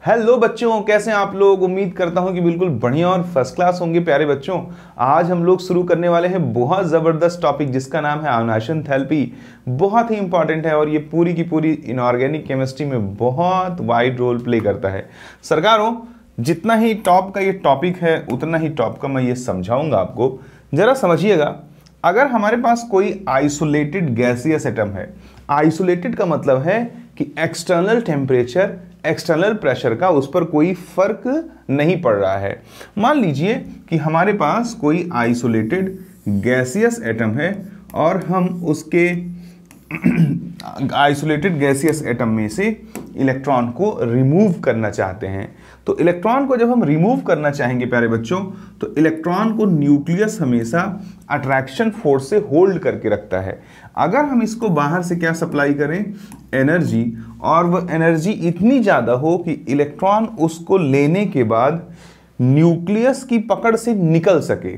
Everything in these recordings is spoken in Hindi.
हेलो बच्चों, कैसे हैं आप लोग। उम्मीद करता हूं कि बिल्कुल बढ़िया और फर्स्ट क्लास होंगे। प्यारे बच्चों, आज हम लोग शुरू करने वाले हैं बहुत ज़बरदस्त टॉपिक जिसका नाम है आयोनाइजेशन एंथैल्पी। बहुत ही इंपॉर्टेंट है और ये पूरी की पूरी इनऑर्गेनिक केमिस्ट्री में बहुत वाइड रोल प्ले करता है। सरकारों, जितना ही टॉप का ये टॉपिक है उतना ही टॉप का मैं ये समझाऊंगा आपको। जरा समझिएगा, अगर हमारे पास कोई आइसोलेटेड गैसियस एटम है, आइसोलेटेड का मतलब है कि एक्सटर्नल टेम्परेचर, एक्सटर्नल प्रेशर का उस पर कोई फर्क नहीं पड़ रहा है। मान लीजिए कि हमारे पास कोई आइसोलेटेड गैसियस एटम है और हम उसके आइसोलेटेड गैसियस एटम में से इलेक्ट्रॉन को रिमूव करना चाहते हैं। तो इलेक्ट्रॉन को जब हम रिमूव करना चाहेंगे प्यारे बच्चों, तो इलेक्ट्रॉन को न्यूक्लियस हमेशा अट्रैक्शन फोर्स से होल्ड करके रखता है। अगर हम इसको बाहर से क्या सप्लाई करें, एनर्जी, और वह एनर्जी इतनी ज़्यादा हो कि इलेक्ट्रॉन उसको लेने के बाद न्यूक्लियस की पकड़ से निकल सके,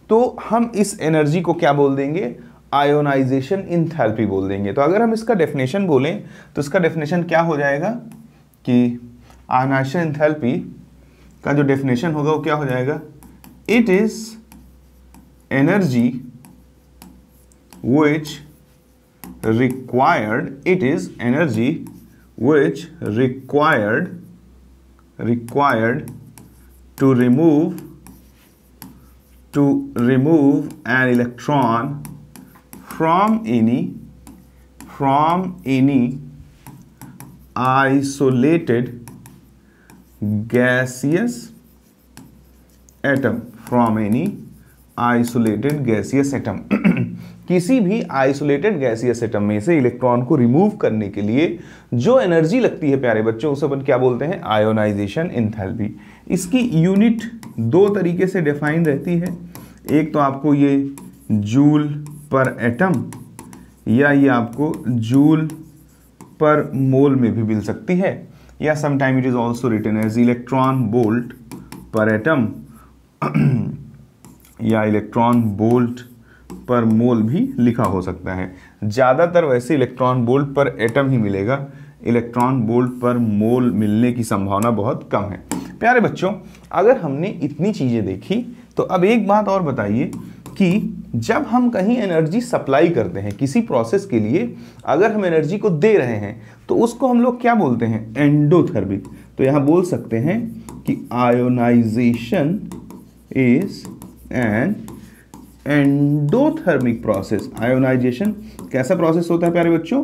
तो हम इस एनर्जी को क्या बोल देंगे, आयोनाइजेशन एंथैल्पी बोल देंगे। तो अगर हम इसका डेफिनेशन बोलें तो इसका डेफिनेशन क्या हो जाएगा कि आयोनाइजेशन एंथैल्पी का जो डेफिनेशन होगा वो क्या हो जाएगा, it is energy which required, it is energy which required to remove an electron from any isolated gaseous atom, from any isolated gaseous atom किसी भी आइसोलेटेड गैसियस एटम में से इलेक्ट्रॉन को रिमूव करने के लिए जो एनर्जी लगती है प्यारे बच्चों, उसे अपन क्या बोलते हैं, आयोनाइजेशन एंथैल्पी। इसकी यूनिट दो तरीके से डिफाइन रहती है। एक तो आपको ये जूल पर एटम, या ये आपको जूल पर मोल में भी मिल सकती है, या sometime it is also written as electron volt per atom या इलेक्ट्रॉन वोल्ट पर मोल भी लिखा हो सकता है। ज़्यादातर वैसे इलेक्ट्रॉन वोल्ट पर एटम ही मिलेगा, इलेक्ट्रॉन वोल्ट पर मोल मिलने की संभावना बहुत कम है। प्यारे बच्चों, अगर हमने इतनी चीज़ें देखी तो अब एक बात और बताइए कि जब हम कहीं एनर्जी सप्लाई करते हैं किसी प्रोसेस के लिए, अगर हम एनर्जी को दे रहे हैं तो उसको हम लोग क्या बोलते हैं, एंडोथर्मिक। तो यहाँ बोल सकते हैं कि ionization is an endothermic process. Ionization कैसा प्रोसेस होता है प्यारे बच्चों,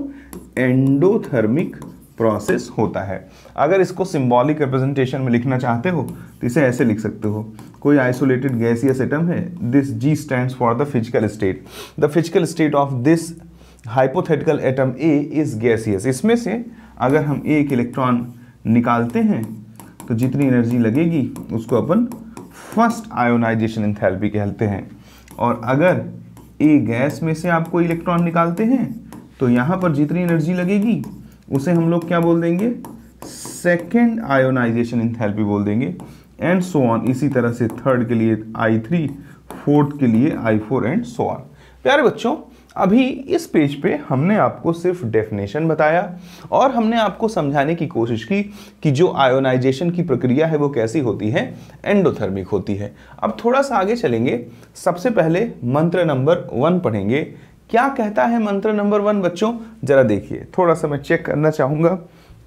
एंडोथर्मिक प्रोसेस होता है। अगर इसको सिंबॉलिक रिप्रेजेंटेशन में लिखना चाहते हो तो इसे ऐसे लिख सकते हो, कोई आइसोलेटेड गैसियस एटम है, this G stands for the physical state, the physical state of this hypothetical atom A is gaseous. इसमें से अगर हम एक इलेक्ट्रॉन निकालते हैं तो जितनी एनर्जी लगेगी उसको अपन फर्स्ट आयोनाइजेशन एंथैल्पी कहते हैं। और अगर ए गैस में से आप कोई इलेक्ट्रॉन निकालते हैं तो यहाँ पर जितनी एनर्जी लगेगी उसे हम लोग क्या बोल देंगे, सेकेंड आयोनाइजेशन एंथैल्पी बोल देंगे, एंड सो ऑन। इसी तरह से थर्ड के लिए I3, फोर्थ के लिए I4 एंड सो ऑन। प्यारे बच्चों, अभी इस पेज पे हमने आपको सिर्फ डेफिनेशन बताया और हमने आपको समझाने की कोशिश की कि जो आयोनाइजेशन की प्रक्रिया है वो कैसी होती है, एंडोथर्मिक होती है। अब थोड़ा सा आगे चलेंगे, सबसे पहले मंत्र नंबर 1 पढ़ेंगे। क्या कहता है मंत्र नंबर 1 बच्चों, जरा देखिए। थोड़ा सा मैं चेक करना चाहूँगा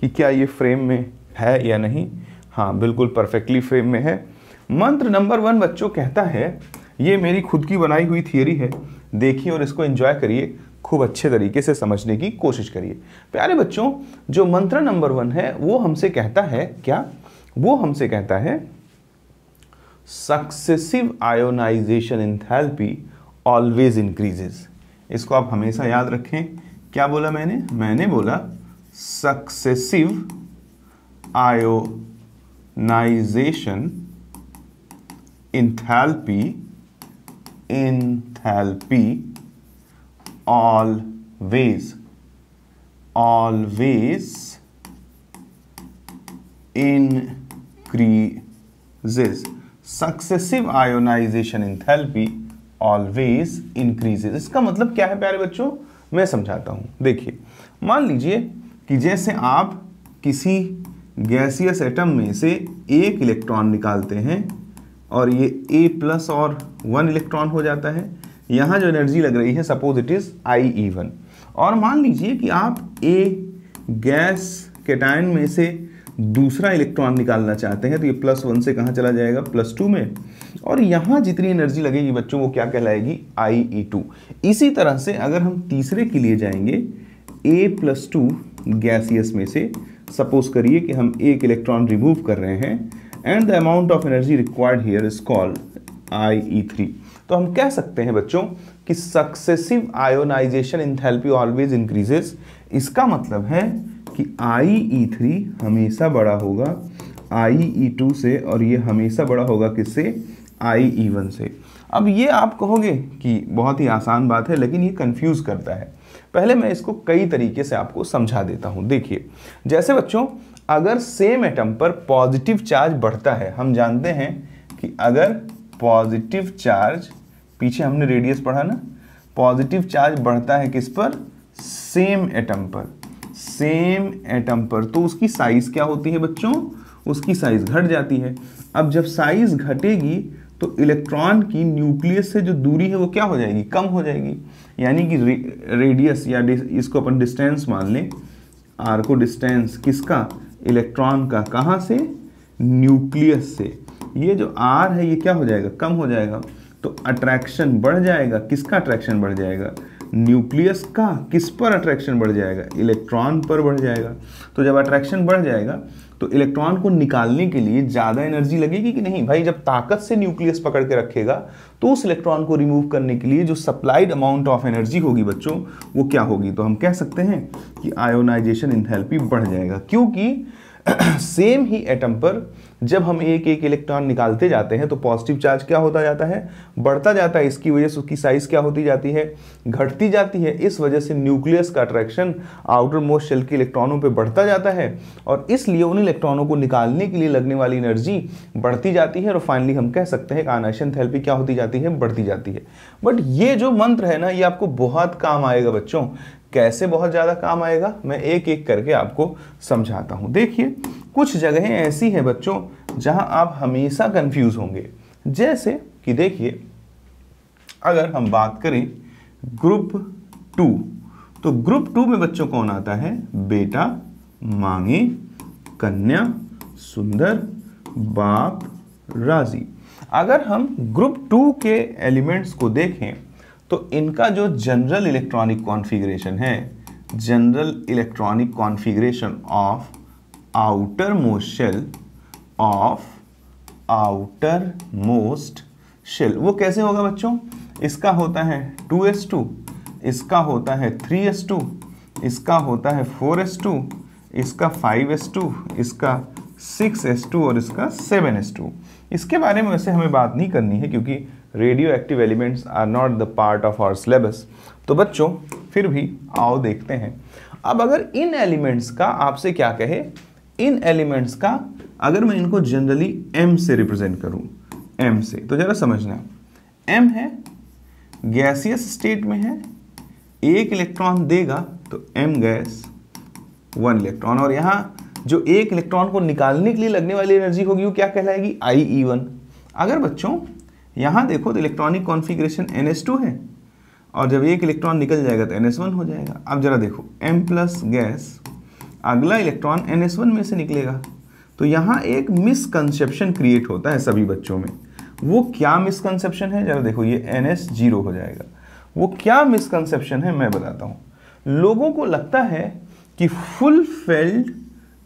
कि क्या ये फ्रेम में है या नहीं। हाँ, बिल्कुल परफेक्टली फ्रेम में है। मंत्र नंबर 1 बच्चों कहता है, ये मेरी खुद की बनाई हुई थियरी है, देखिए और इसको एंजॉय करिए, खूब अच्छे तरीके से समझने की कोशिश करिए। प्यारे बच्चों, जो मंत्र नंबर 1 है वो हमसे कहता है क्या, वो हमसे कहता है successive ionisation enthalpy always increases. इसको आप हमेशा याद रखें। क्या बोला मैंने बोला successive ionisation enthalpy always increases. Successive ionization enthalpy always increases। इसका मतलब क्या है प्यारे बच्चों, मैं समझाता हूं। देखिए, मान लीजिए कि जैसे आप किसी गैसियस एटम में से एक इलेक्ट्रॉन निकालते हैं और ये A+ और 1 इलेक्ट्रॉन हो जाता है। यहाँ जो एनर्जी लग रही है सपोज इट इज IE1। और मान लीजिए कि आप A गैस कैटायन में से दूसरा इलेक्ट्रॉन निकालना चाहते हैं, तो ये +1 से कहाँ चला जाएगा, +2 में, और यहाँ जितनी एनर्जी लगेगी बच्चों वो क्या कहलाएगी, IE2। इसी तरह से अगर हम तीसरे के लिए जाएंगे, A+2 गैसियस में से सपोज करिए कि हम एक इलेक्ट्रॉन रिमूव कर रहे हैं and the amount of energy required here is called IE3। तो हम कह सकते हैं बच्चों कि successive ionisation enthalpy always increases. इसका मतलब है कि IE3 हमेशा बड़ा होगा IE2 से और ये हमेशा बड़ा होगा किससे, IE1 से। अब ये आप कहोगे कि बहुत ही आसान बात है, लेकिन ये कंफ्यूज करता है। पहले मैं इसको कई तरीके से आपको समझा देता हूँ। देखिए, जैसे बच्चों अगर सेम एटम पर पॉजिटिव चार्ज बढ़ता है, हम जानते हैं कि अगर पॉजिटिव चार्ज, पीछे हमने रेडियस पढ़ा ना, पॉजिटिव चार्ज बढ़ता है किस पर, सेम एटम पर, सेम एटम पर, तो उसकी साइज क्या होती है बच्चों, उसकी साइज घट जाती है। अब जब साइज घटेगी तो इलेक्ट्रॉन की न्यूक्लियस से जो दूरी है वो क्या हो जाएगी, कम हो जाएगी। यानी कि रेडियस या इसको अपन डिस्टेंस मान लें, आर को डिस्टेंस किसका, इलेक्ट्रॉन का, कहाँ से, न्यूक्लियस से। ये जो आर है ये क्या हो जाएगा, कम हो जाएगा। तो अट्रैक्शन बढ़ जाएगा, किसका अट्रैक्शन बढ़ जाएगा, न्यूक्लियस का। किस पर अट्रैक्शन बढ़ जाएगा, इलेक्ट्रॉन पर बढ़ जाएगा। तो जब अट्रैक्शन बढ़ जाएगा तो इलेक्ट्रॉन को निकालने के लिए ज़्यादा एनर्जी लगेगी कि नहीं भाई। जब ताकत से न्यूक्लियस पकड़ के रखेगा तो उस इलेक्ट्रॉन को रिमूव करने के लिए जो सप्लाइड अमाउंट ऑफ एनर्जी होगी बच्चों वो क्या होगी, तो हम कह सकते हैं कि आयोनाइजेशन एंथैल्पी बढ़ जाएगा। क्योंकि सेम ही एटम पर जब हम एक एक इलेक्ट्रॉन निकालते जाते हैं तो पॉजिटिव चार्ज क्या होता जाता है, बढ़ता जाता है। इसकी वजह से उसकी साइज क्या होती जाती है, घटती जाती है। इस वजह से न्यूक्लियस का अट्रैक्शन आउटर मोस्ट शेल के इलेक्ट्रॉनों पे बढ़ता जाता है और इसलिए उन इलेक्ट्रॉनों को निकालने के लिए लगने वाली एनर्जी बढ़ती जाती है और फाइनली हम कह सकते हैं कि आयोनाइजेशन एंथैल्पी क्या होती जाती है, बढ़ती जाती है। बट ये जो मंत्र है ना, ये आपको बहुत काम आएगा बच्चों। कैसे बहुत ज़्यादा काम आएगा, मैं एक एक करके आपको समझाता हूँ। देखिए, कुछ जगहें ऐसी हैं बच्चों जहां आप हमेशा कंफ्यूज होंगे। जैसे कि देखिए, अगर हम बात करें ग्रुप 2, तो ग्रुप 2 में बच्चों कौन आता है, बेटा, मांगे, कन्या, सुंदर, बाप, राजी। अगर हम ग्रुप 2 के एलिमेंट्स को देखें तो इनका जो जनरल इलेक्ट्रॉनिक कॉन्फ़िगरेशन है, general electronic configuration of outermost shell of outermost shell, वो कैसे होगा बच्चों, इसका होता है 2s2, इसका होता है 3s2, इसका होता है 4s2, इसका 5s2, इसका 6s2 और इसका 7s2। इसके बारे में वैसे हमें बात नहीं करनी है क्योंकि radioactive elements are not the part of our syllabus. तो बच्चों फिर भी आओ देखते हैं। अब अगर इन एलिमेंट्स का आपसे क्या कहे, इन एलिमेंट्स का अगर मैं इनको जनरली m से रिप्रेजेंट करूं, m से, तो जरा समझना, m है, गैसियस स्टेट में है, एक इलेक्ट्रॉन देगा तो m गैस 1 इलेक्ट्रॉन, और यहां जो एक इलेक्ट्रॉन को निकालने के लिए लगने वाली एनर्जी होगी वो क्या कहलाएगी, IE1। अगर बच्चों यहां देखो तो इलेक्ट्रॉनिक कॉन्फ़िगरेशन NS2 है और जब एक इलेक्ट्रॉन निकल जाएगा तो NS1 हो जाएगा। अब जरा देखो, m+ गैस, अगला इलेक्ट्रॉन NS1 में से निकलेगा, तो यहाँ एक मिसकंसेप्शन क्रिएट होता है सभी बच्चों में। वो क्या मिसकंसेप्शन है, जरा देखो, ये NS 0 हो जाएगा। वो क्या मिसकंसेप्शन है मैं बताता हूँ। लोगों को लगता है कि full filled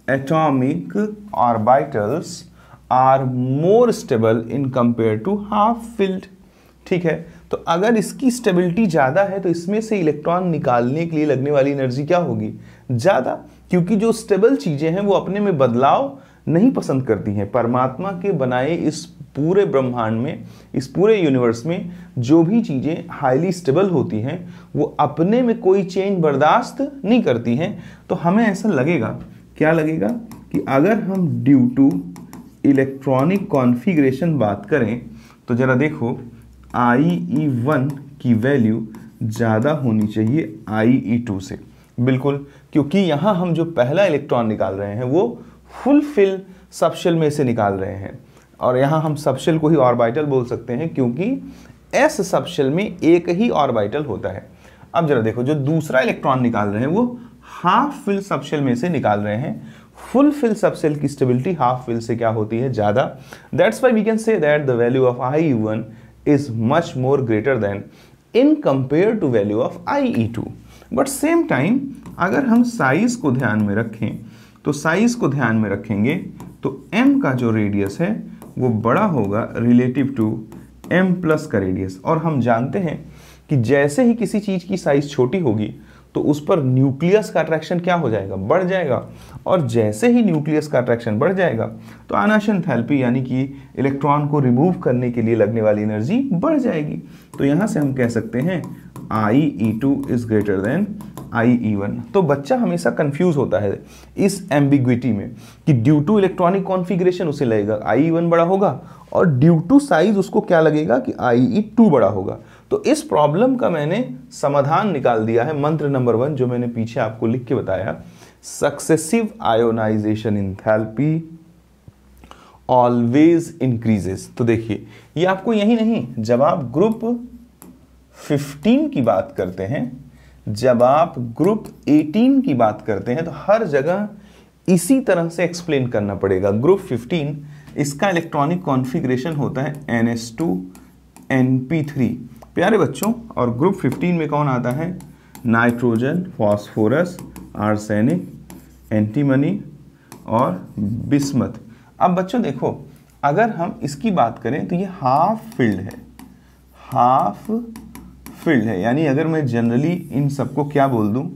atomic orbitals are more stable in compare to half filled. ठीक है, तो अगर इसकी स्टेबिलिटी ज़्यादा है तो इसमें से इलेक्ट्रॉन निकालने के लिए लगने वाली एनर्जी क्या होगी, ज़्यादा, क्योंकि जो स्टेबल चीज़ें हैं वो अपने में बदलाव नहीं पसंद करती हैं। परमात्मा के बनाए इस पूरे ब्रह्मांड में, इस पूरे यूनिवर्स में जो भी चीज़ें हाईली स्टेबल होती हैं वो अपने में कोई चेंज बर्दाश्त नहीं करती हैं। तो हमें ऐसा लगेगा, क्या लगेगा, कि अगर हम ड्यू टू इलेक्ट्रॉनिक कॉन्फ़िगरेशन बात करें तो ज़रा देखो, IE1 की वैल्यू ज़्यादा होनी चाहिए IE2 से। बिल्कुल, क्योंकि यहाँ हम जो पहला इलेक्ट्रॉन निकाल रहे हैं वो फुलफिल सबशेल में से निकाल रहे हैं। और यहाँ हम सबशेल को ही ऑर्बिटल बोल सकते हैं क्योंकि एस सबशेल में एक ही ऑर्बिटल होता है। अब जरा देखो, जो दूसरा इलेक्ट्रॉन निकाल रहे हैं वो हाफ फिल सबशेल में से निकाल रहे हैं। फुल फिल सबशेल की स्टेबिलिटी हाफ फिल से क्या होती है, ज्यादा। That's why we can say that the value of IE1 is much more greater than in compare to value of IE2। But same time अगर हम साइज को ध्यान में रखें तो साइज को ध्यान में रखेंगे तो m का जो रेडियस है वो बड़ा होगा रिलेटिव टू m प्लस का रेडियस। और हम जानते हैं कि जैसे ही किसी चीज की साइज छोटी होगी तो उस पर न्यूक्लियस का अट्रैक्शन क्या हो जाएगा, बढ़ जाएगा। और जैसे ही न्यूक्लियस का अट्रैक्शन बढ़ जाएगा तो आनाश एंथैल्पी यानी कि इलेक्ट्रॉन को रिमूव करने के लिए लगने वाली एनर्जी बढ़ जाएगी। तो यहां से हम कह सकते हैं IE2 is greater than IE1। तो बच्चा हमेशा कंफ्यूज होता है इस एम्बिग्विटी में कि ड्यू टू इलेक्ट्रॉनिक कॉन्फ़िगरेशन उसे लगेगा IE1 बड़ा होगा और ड्यू टू साइज उसको क्या लगेगा कि IE2 बड़ा होगा। तो इस प्रॉब्लम का मैंने समाधान निकाल दिया है मंत्र नंबर 1, जो मैंने पीछे आपको लिख के बताया। Successive ionisation enthalpy always increases. तो देखिए, ये आपको यही नहीं, जब आप ग्रुप 15 की बात करते हैं, जब आप ग्रुप 18 की बात करते हैं, तो हर जगह इसी तरह से एक्सप्लेन करना पड़ेगा। ग्रुप 15 इसका इलेक्ट्रॉनिक कॉन्फ़िगरेशन होता है NS2Np3 प्यारे बच्चों। और ग्रुप 15 में कौन आता है, नाइट्रोजन, फॉस्फोरस, आर्सेनिक, एंटीमनी और बिस्मथ। अब बच्चों देखो, अगर हम इसकी बात करें तो ये हाफ फिल्ड है, हाफ फिल्ड है। यानी अगर मैं जनरली इन सबको क्या बोल दूं,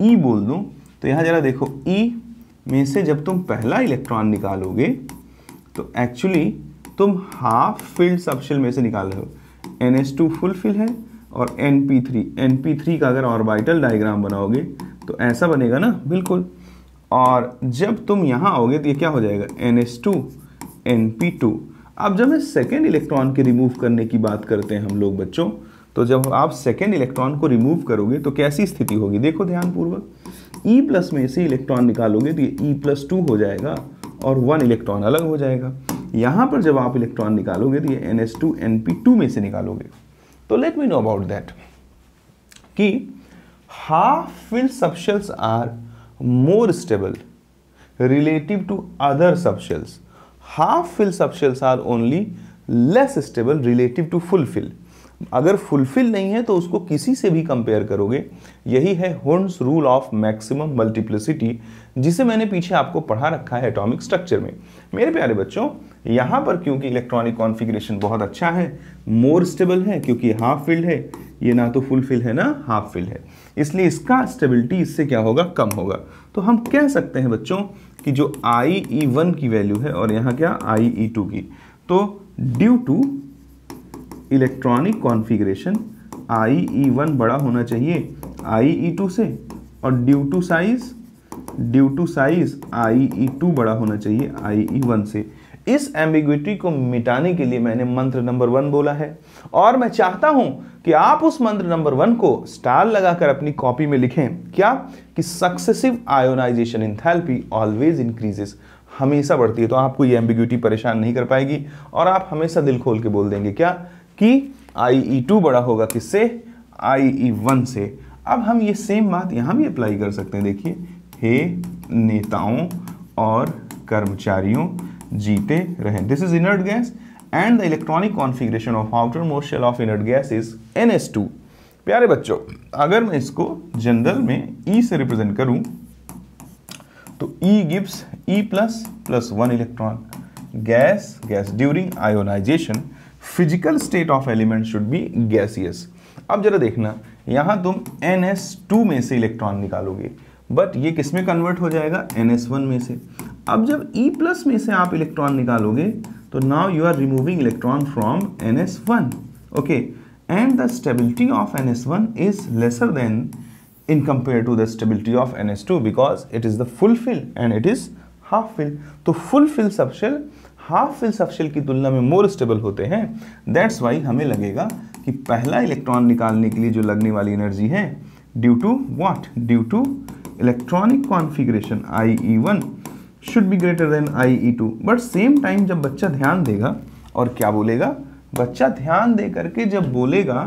ई बोल दूं, तो यहां जरा देखो, ई में से जब तुम पहला इलेक्ट्रॉन निकालोगे तो एक्चुअली तुम हाफ फिल्ड सबशेल में से निकाल रहे हो। NS2 फुल फिल है और NP3 का अगर ऑर्बिटल डायग्राम बनाओगे तो ऐसा बनेगा ना, बिल्कुल। और जब तुम यहां आओगे तो ये क्या हो जाएगा, NS2 NP2। अब जब मैं सेकेंड इलेक्ट्रॉन के रिमूव करने की बात करते हैं हम लोग बच्चों, तो जब आप सेकेंड इलेक्ट्रॉन को रिमूव करोगे तो कैसी स्थिति होगी, देखो ध्यानपूर्वक। E प्लस में से इलेक्ट्रॉन निकालोगे तो ये E+2 हो जाएगा और 1 इलेक्ट्रॉन अलग हो जाएगा। यहां पर जब आप इलेक्ट्रॉन निकालोगे तो ये NS2Np2 में से निकालोगे। तो let me know about that कि half filled subshells are more stable relative to other subshells. Half filled subshells are only less stable relative to full fill. अगर फुलफिल नहीं है तो उसको किसी से भी कंपेयर करोगे। यही है हुर्न्स रूल ऑफ मैक्सिमम मल्टीप्लिसिटी, जिसे मैंने पीछे आपको पढ़ा रखा है एटॉमिक स्ट्रक्चर में। मेरे प्यारे बच्चों, यहाँ पर क्योंकि इलेक्ट्रॉनिक कॉन्फ़िगरेशन बहुत अच्छा है, मोर स्टेबल है, क्योंकि हाफ फिल्ड है, ये ना तो फुलफिल है ना हाफ फिल्ड है, इसलिए इसका स्टेबिलिटी इससे क्या होगा, कम होगा। तो हम कह सकते हैं बच्चों कि जो IE1 की वैल्यू है और यहाँ क्या IE2 की, तो due to electronic configuration IE1 बड़ा होना चाहिए IE2 से, और ड्यू टू साइज IE2 बड़ा होना चाहिए IE1 से। इस एम्बिग्विटी को मिटाने के लिए मैंने मंत्र नंबर 1 बोला है, और मैं चाहता हूं कि आप उस मंत्र नंबर 1 को स्टार लगाकर अपनी कॉपी में लिखें, क्या कि successive ionisation enthalpy always increases, हमेशा बढ़ती है। तो आपको ये एम्बिग्विटी परेशान नहीं कर पाएगी और आप हमेशा दिल खोल के बोल देंगे क्या कि IE2 बड़ा होगा किससे, IE1 से। अब हम ये सेम बात यहां भी अप्लाई कर सकते हैं। देखिए, हे नेताओं और कर्मचारियों जीते रहें। This is inert gas and the electronic configuration of outermost shell of inert gas is NS2। प्यारे बच्चों, अगर मैं इसको जनरल में E से रिप्रेजेंट करूं तो E gives E++1 electron. Gas during ionization physical state of element should be gaseous. अब जरा देखना, यहां तुम NS2 में से इलेक्ट्रॉन निकालोगे, बट ये किस में कन्वर्ट हो जाएगा, NS1 में से। अब जब E+ में से आप इलेक्ट्रॉन निकालोगे तो now you are removing electron from NS1, okay, and the stability of NS1 is lesser than in compared to the stability of NS2 because it is the full fill and it is half fill। तो full fill subshell half fill subshell की तुलना में मोर स्टेबल होते हैं। दैट्स वाई हमें लगेगा कि पहला इलेक्ट्रॉन निकालने के लिए जो लगने वाली एनर्जी है, due to what, due to electronic configuration IE1 should be greater than IE2। But same time जब बच्चा ध्यान देगा और क्या बोलेगा, बच्चा ध्यान दे करके जब बोलेगा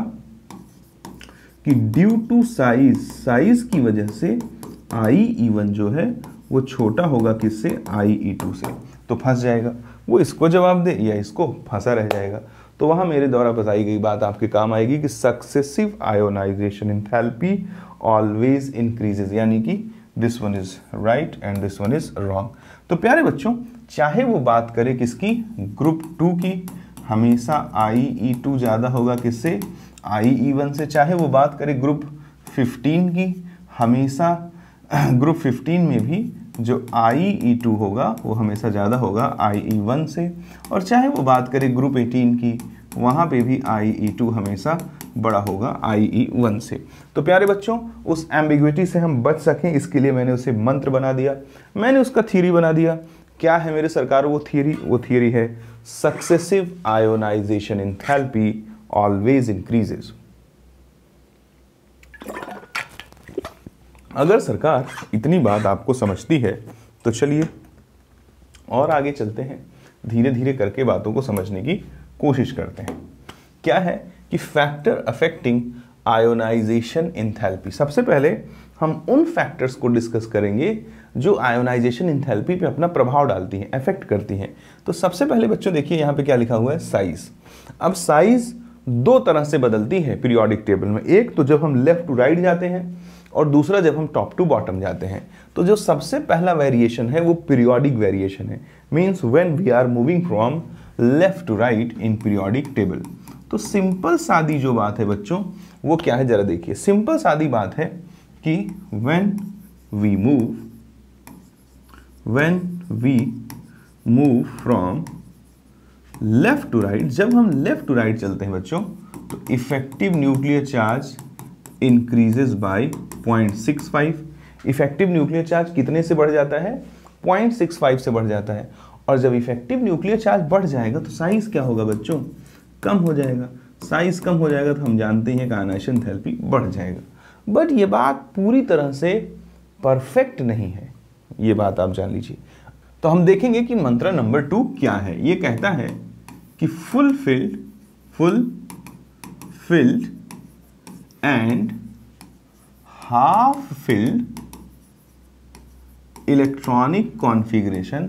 कि ड्यू टू साइज की वजह से IE1 जो है वो छोटा होगा किससे, IE2 से, तो फंस जाएगा। वो इसको जवाब दे या इसको, फंसा रह जाएगा। तो वहां मेरे द्वारा बताई गई बात आपके काम आएगी कि successive ionisation enthalpy always increases, यानी कि this one is right and this one is wrong. तो प्यारे बच्चों, चाहे वो बात करे किसकी, ग्रुप 2 की, हमेशा IE2 ज्यादा होगा किससे, IE1 से। चाहे वो बात करे ग्रुप 15 की, हमेशा ग्रुप 15 में भी जो IE2 होगा वो हमेशा ज़्यादा होगा IE1 से। और चाहे वो बात करें ग्रुप 18 की, वहाँ पे भी IE2 हमेशा बड़ा होगा IE1 से। तो प्यारे बच्चों, उस एम्बिग्विटी से हम बच सकें इसके लिए मैंने उसे मंत्र बना दिया, मैंने उसका थ्योरी बना दिया। क्या है मेरे सरकार वो थ्योरी? वो थ्योरी है successive ionisation enthalpy always increases. अगर सरकार इतनी बात आपको समझती है तो चलिए और आगे चलते हैं, धीरे धीरे करके बातों को समझने की कोशिश करते हैं। क्या है कि फैक्टर अफेक्टिंग आयोनाइजेशन एंथैल्पी। सबसे पहले हम उन फैक्टर्स को डिस्कस करेंगे जो आयोनाइजेशन एंथैल्पी पे अपना प्रभाव डालती हैं, अफेक्ट करती हैं। तो सबसे पहले बच्चों देखिए यहाँ पे क्या लिखा हुआ है, साइज। अब साइज दो तरह से बदलती है पीरियोडिक टेबल में, एक तो जब हम लेफ्ट टू राइट जाते हैं और दूसरा जब हम टॉप टू बॉटम जाते हैं। तो जो सबसे पहला वेरिएशन है वो पीरियोडिक वेरिएशन है, means when we are moving from left to right in periodic table. तो सिंपल सादी जो बात है बच्चों वो क्या है, जरा देखिए। सिंपल सादी बात है कि when we move from left to right, जब हम लेफ्ट टू राइट चलते हैं बच्चों, तो effective nuclear charge increases by 0.65। Effective nuclear charge कितने से बढ़ जाता है, 0.65 से बढ़ जाता है। और जब इफेक्टिव न्यूक्लियर चार्ज बढ़ जाएगा तो साइज क्या होगा बच्चों, कम हो जाएगा। साइज कम हो जाएगा तो हम जानते हैं कि आयोनाइजेशन एंथैल्पी बढ़ जाएगा। बट ये बात पूरी तरह से परफेक्ट नहीं है, ये बात आप जान लीजिए। तो हम देखेंगे कि मंत्र नंबर 2 क्या है। ये कहता है कि fulfilled and half filled electronic configuration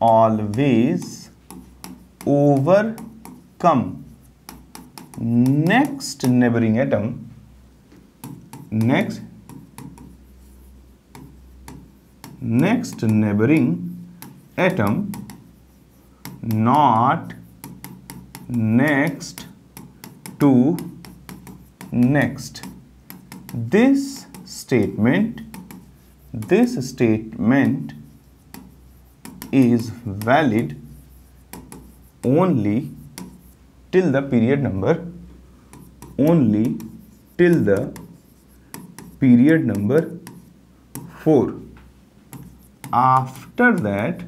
always overcome next neighboring atom not next to next. This statement is valid only till the period number 4. After that,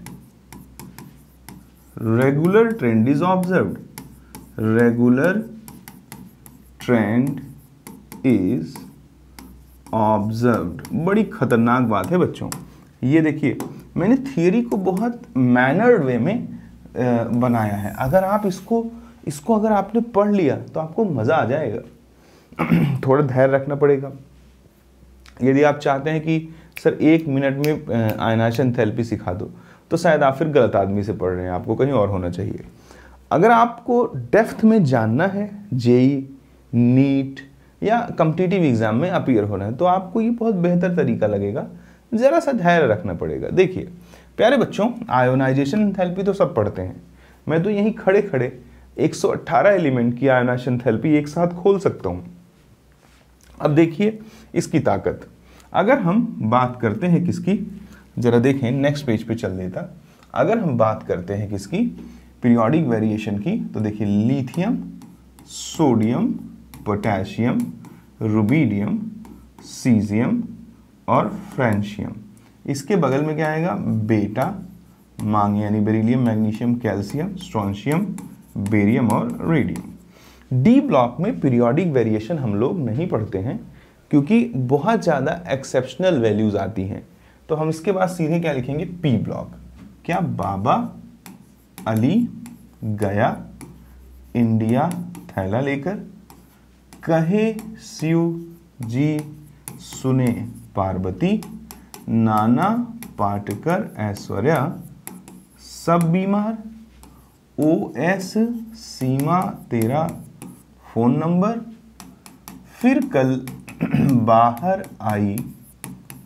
regular trend is observed. Regular trend is observed। बड़ी खतरनाक बात है बच्चों। ये देखिए मैंने थियरी को बहुत मैनर्ड वे में बनाया है। अगर आप इसको अगर आपने पढ़ लिया तो आपको मज़ा आ जाएगा। थोड़ा धैर्य रखना पड़ेगा। यदि आप चाहते हैं कि सर 1 मिनट में आयोनाइजेशन एंथैल्पी सिखा दो, तो शायद आप फिर गलत आदमी से पढ़ रहे हैं, आपको कहीं और होना चाहिए। अगर आपको डेप्थ में जानना है, जेई, नीट या कॉम्पिटिटिव एग्जाम में अपीयर होना है, तो आपको ये बहुत बेहतर तरीका लगेगा। ज़रा सा धैर्य रखना पड़ेगा। देखिए प्यारे बच्चों, आयोनाइजेशन एंथैल्पी तो सब पढ़ते हैं। मैं तो यहीं खड़े खड़े 118 एलिमेंट की आयोनाइजेशन एंथैल्पी एक साथ खोल सकता हूँ। अब देखिए इसकी ताकत। अगर हम बात करते हैं किसकी, ज़रा देखें, नेक्स्ट पेज पे चल देता। अगर हम बात करते हैं किसकी, पीरियोडिक वेरिएशन की, तो देखिए lithium, sodium, potassium, rubidium, caesium और फ्रेंशियम। इसके बगल में क्या आएगा, बेटा, मांग यानी beryllium, magnesium, calcium, strontium, barium और रेडियम। डी ब्लॉक में पीरियोडिक वेरिएशन हम लोग नहीं पढ़ते हैं क्योंकि बहुत ज़्यादा एक्सेप्शनल वैल्यूज़ आती हैं। तो हम इसके बाद सीधे क्या लिखेंगे, पी ब्लॉक। क्या, बाबा अली गया इंडिया थैला लेकर, कहे शिव जी सुने पार्वती, नाना पाटेकर ऐश्वर्या सब बीमार, OS सीमा तेरा फोन नंबर, फिर कल बाहर आई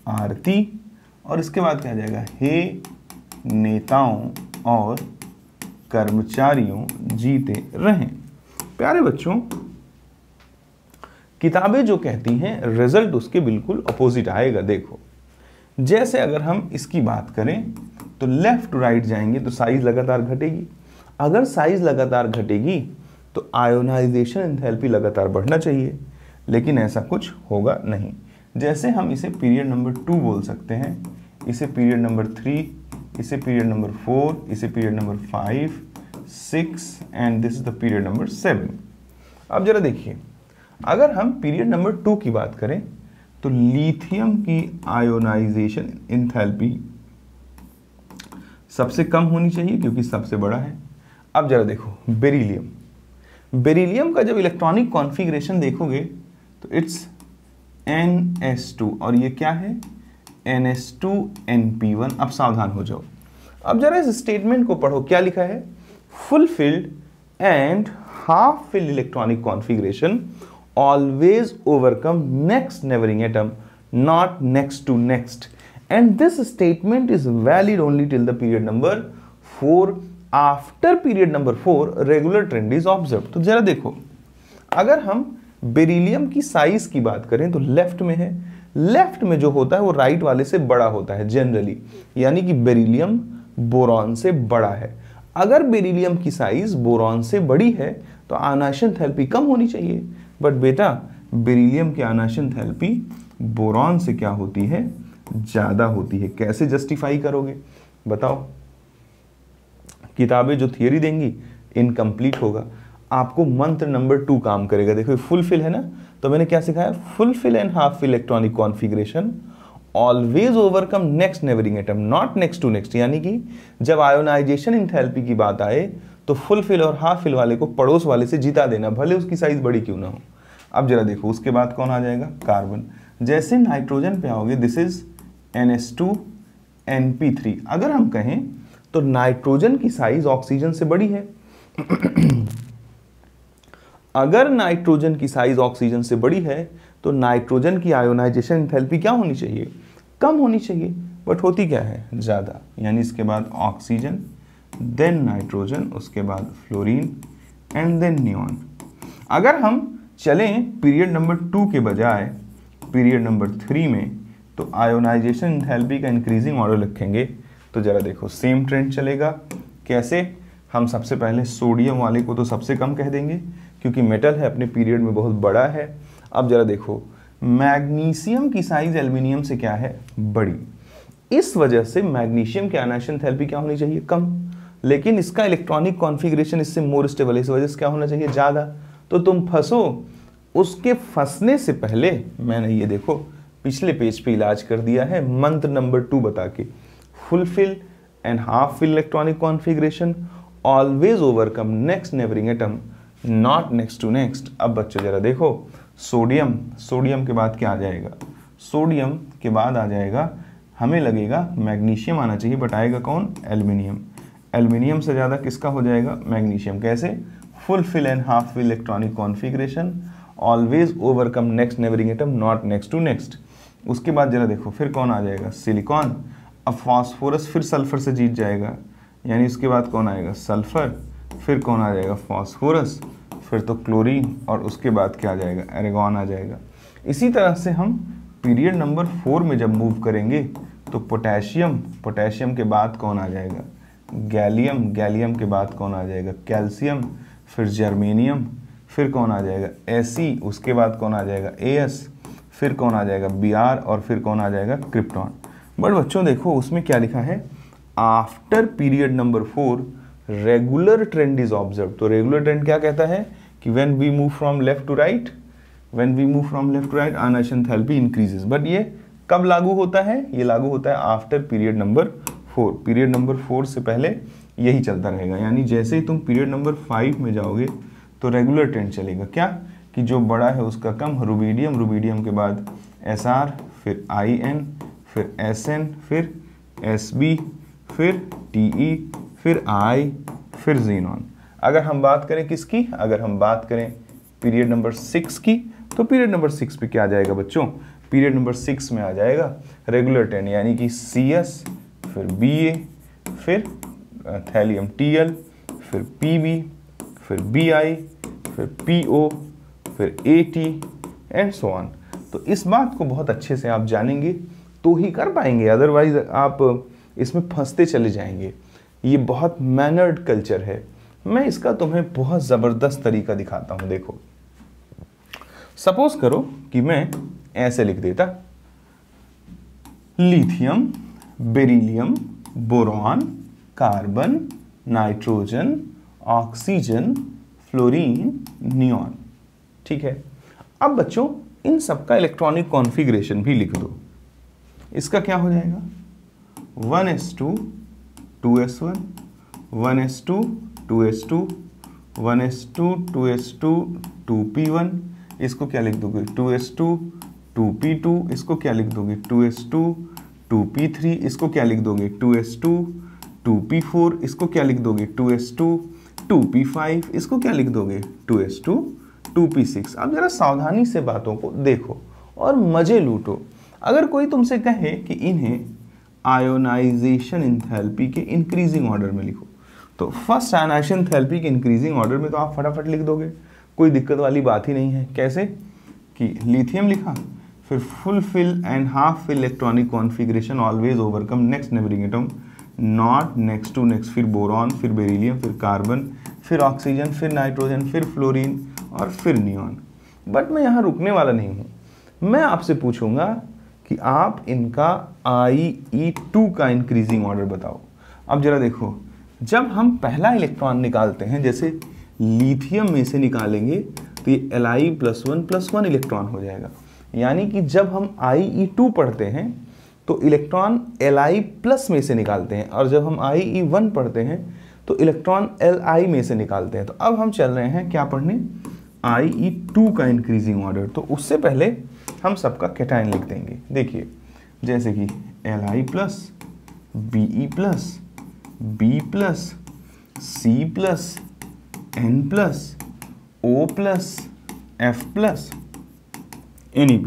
आरती, और इसके बाद क्या आ जाएगा, हे नेताओं और कर्मचारियों जीते रहें। प्यारे बच्चों, किताबें जो कहती हैं रिजल्ट उसके बिल्कुल अपोजिट आएगा। देखो, जैसे अगर हम इसकी बात करें तो लेफ्ट टू राइट जाएंगे तो साइज लगातार घटेगी। अगर साइज लगातार घटेगी तो आयोनाइजेशन एंथैल्पी लगातार बढ़ना चाहिए, लेकिन ऐसा कुछ होगा नहीं। जैसे हम इसे पीरियड नंबर 2 बोल सकते हैं, इसे पीरियड नंबर 3, इसे पीरियड नंबर 4, इसे period number 5, 6 and this is the period number 7। अब जरा देखिए, अगर हम पीरियड नंबर 2 की बात करें तो लिथियम की आयोनाइजेशन एंथैल्पी सबसे कम होनी चाहिए क्योंकि सबसे बड़ा है। अब जरा देखो बेरिलियम, बेरिलियम का जब इलेक्ट्रॉनिक कॉन्फ़िगरेशन देखोगे तो इट्स NS2 और ये क्या है, NS2NP1। अब सावधान हो जाओ। अब जरा इस स्टेटमेंट को पढ़ो, क्या लिखा है, fulfilled and half filled electronic configuration always overcome next neighboring atom, not next to next, and this statement is valid only till the period number 4. After period number 4 regular trend is observed। तो जरा देखो, अगर हम बेरिलियम की साइज की बात करें तो लेफ्ट में है, लेफ्ट में जो होता है वो राइट वाले से बड़ा होता है जनरली, यानी कि बेरिलियम बोरॉन से बड़ा है। अगर बेरिलियम की साइज बोरॉन से बड़ी है तो आयोनाइजेशन एंथैल्पी कम होनी चाहिए, बट बेटा बेरिलियम की आयोनाइजेशन एंथैल्पी बोरॉन से क्या होती है, ज्यादा होती है। कैसे जस्टिफाई करोगे बताओ? किताबें जो थियरी देंगी इनकम्प्लीट होगा। आपको मंत्र नंबर 2 काम करेगा। देखो फुलफिल है ना, तो मैंने क्या सिखाया, full fill and half fill electronic configuration always overcome next neighbouring atom, not next to next. यानी कि जब आयोनाइजेशन एंथैल्पी की बात आए तो फुल फिल और हाफ फिल वाले को पड़ोस वाले से जिता देना, भले उसकी साइज बड़ी क्यों ना हो। अब जरा देखो उसके बाद कौन आ जाएगा, कार्बन। जैसे नाइट्रोजन पे आओगे, दिस इज NS2NP3। अगर हम कहें तो नाइट्रोजन की साइज ऑक्सीजन से बड़ी है। अगर नाइट्रोजन की साइज ऑक्सीजन से बड़ी है तो नाइट्रोजन की आयोनाइजेशन एंथैल्पी क्या होनी चाहिए, कम होनी चाहिए, बट होती क्या है, ज्यादा। यानी इसके बाद ऑक्सीजन, देन नाइट्रोजन, उसके बाद फ्लोरीन एंड देन नियॉन। अगर हम चलें पीरियड नंबर 2 के बजाय पीरियड नंबर 3 में तो आयोनाइजेशन एंथैल्पी का इंक्रीजिंग ऑर्डर रखेंगे। तो जरा देखो सेम ट्रेंड चलेगा। कैसे, हम सबसे पहले सोडियम वाले को तो सबसे कम कह देंगे क्योंकि मेटल है, अपने पीरियड में बहुत बड़ा है। अब जरा देखो मैग्नीशियम की साइज एल्यूमिनियम से क्या है, बड़ी। इस वजह से मैग्नीशियम की आयोनाइजेशन एंथैल्पी क्या होनी चाहिए, कम, लेकिन इसका इलेक्ट्रॉनिक कॉन्फ़िगरेशन इससे मोर स्टेबल है, इस वजह से क्या होना चाहिए, ज़्यादा। तो तुम फंसो। उसके फंसने से पहले मैंने ये देखो पिछले पेज पे इलाज कर दिया है मंत्र नंबर 2 बता के, full fill and half fill electronic configuration always overcome next neighbouring atom, not next to next. अब बच्चों जरा देखो सोडियम, सोडियम के बाद क्या आ जाएगा, सोडियम के बाद आ जाएगा, हमें लगेगा मैग्नीशियम आना चाहिए, बट आएगा कौन, एल्यूमिनियम। एल्यूमिनियम से ज़्यादा किसका हो जाएगा, मैग्नीशियम। कैसे, full fill and half fill electronic configuration always overcome next neighbouring atom, not next to next. उसके बाद जरा देखो फिर कौन आ जाएगा, सिलिकॉन। अब फास्फोरस फिर सल्फर से जीत जाएगा, यानी उसके बाद कौन आएगा, सल्फर। फिर कौन आ जाएगा, फास्फोरस, फिर तो क्लोरीन, और उसके बाद क्या आ जाएगा, एरेगॉन आ जाएगा। इसी तरह से हम पीरियड नंबर 4 में जब मूव करेंगे तो पोटेशियम, पोटेशियम के बाद कौन आ जाएगा, गैलियम, गैलियम के बाद कौन आ जाएगा, कैल्शियम, फिर जर्मेनियम, फिर कौन आ जाएगा, Fe, उसके बाद कौन आ जाएगा, As, फिर कौन आ जाएगा, Br, और फिर कौन आ जाएगा, क्रिप्टॉन। बट बच्चों देखो उसमें क्या लिखा है, after period number 4 regular trend is observe. तो रेगुलर ट्रेंड क्या कहता है कि when we move from left to right, when we move from left to right ionization enthalpy increases. But ये कब लागू होता है? ये लागू होता है after period number 4। Period number 4 से पहले यही चलता रहेगा, यानी जैसे ही तुम पीरियड नंबर 5 में जाओगे तो रेगुलर ट्रेंड चलेगा। क्या कि जो बड़ा है उसका कम, रुबिडियम, रुबिडियम के बाद Sr, फिर In, फिर Sn, फिर Sb, फिर Te, फिर I, फिर xenon। अगर हम बात करें किसकी? अगर हम बात करें पीरियड नंबर 6 की, तो पीरियड नंबर 6 पे क्या आ जाएगा बच्चों? पीरियड नंबर 6 में आ जाएगा रेगुलर ट्रेंड, यानी कि Cs, फिर Ba, फिर थैलियम Tl, फिर Pb, फिर Bi, फिर PO, फिर AT एंड सो ऑन। तो इस बात को बहुत अच्छे से आप जानेंगे तो ही कर पाएंगे, अदरवाइज आप इसमें फंसते चले जाएंगे। ये बहुत मैनर्ड कल्चर है। मैं इसका तुम्हें बहुत ज़बरदस्त तरीका दिखाता हूँ। देखो, सपोज करो कि मैं ऐसे लिख देता, lithium, beryllium, boron, carbon, nitrogen, oxygen, fluorine, neon. ठीक है, अब बच्चों इन सबका इलेक्ट्रॉनिक कॉन्फ़िगरेशन भी लिख दो। इसका क्या हो जाएगा? 1s2 2s1, 1s2 2s2, 1s2 2s2 2p1। इसको क्या लिख दोगे? 2s2 2p2। इसको क्या लिख दोगे? 2s2 2p3। इसको क्या लिख दोगे? 2s2 2p4। इसको क्या लिख दोगे? 2s2 2p5। इसको क्या लिख दोगे? 2s2 2p6। अब जरा सावधानी से बातों को देखो और मजे लूटो। अगर कोई तुमसे कहे कि इन्हें आयोनाइजेशन एंथैल्पी के इंक्रीजिंग ऑर्डर में लिखो, तो फर्स्ट आयोनाइजेशन एंथैल्पी के इंक्रीजिंग ऑर्डर में तो आप फटाफट लिख दोगे, कोई दिक्कत वाली बात ही नहीं है। कैसे कि लिथियम लिखा, फिर full fill and half fill electronic configuration always overcome next neighbouring atom, not next to next, फिर बोरॉन, फिर बेरिलियम, फिर कार्बन, फिर ऑक्सीजन, फिर नाइट्रोजन, फिर फ्लोरीन और फिर नियॉन। बट मैं यहाँ रुकने वाला नहीं हूँ, मैं आपसे पूछूंगा कि आप इनका IE2 का इंक्रीजिंग ऑर्डर बताओ। अब जरा देखो, जब हम पहला इलेक्ट्रॉन निकालते हैं, जैसे लिथियम में से निकालेंगे तो ये Li+1+1 इलेक्ट्रॉन हो जाएगा, यानी कि जब हम IE2 पढ़ते हैं तो इलेक्ट्रॉन Li+ में से निकालते हैं, और जब हम IE1 पढ़ते हैं तो इलेक्ट्रॉन Li में से निकालते हैं। तो अब हम चल रहे हैं क्या पढ़ने? IE2 का इंक्रीजिंग ऑर्डर। तो उससे पहले हम सबका कैटायन लिख देंगे। देखिए, जैसे कि Li+, Be+, B+, C+, N+, O+, F+, Ne+।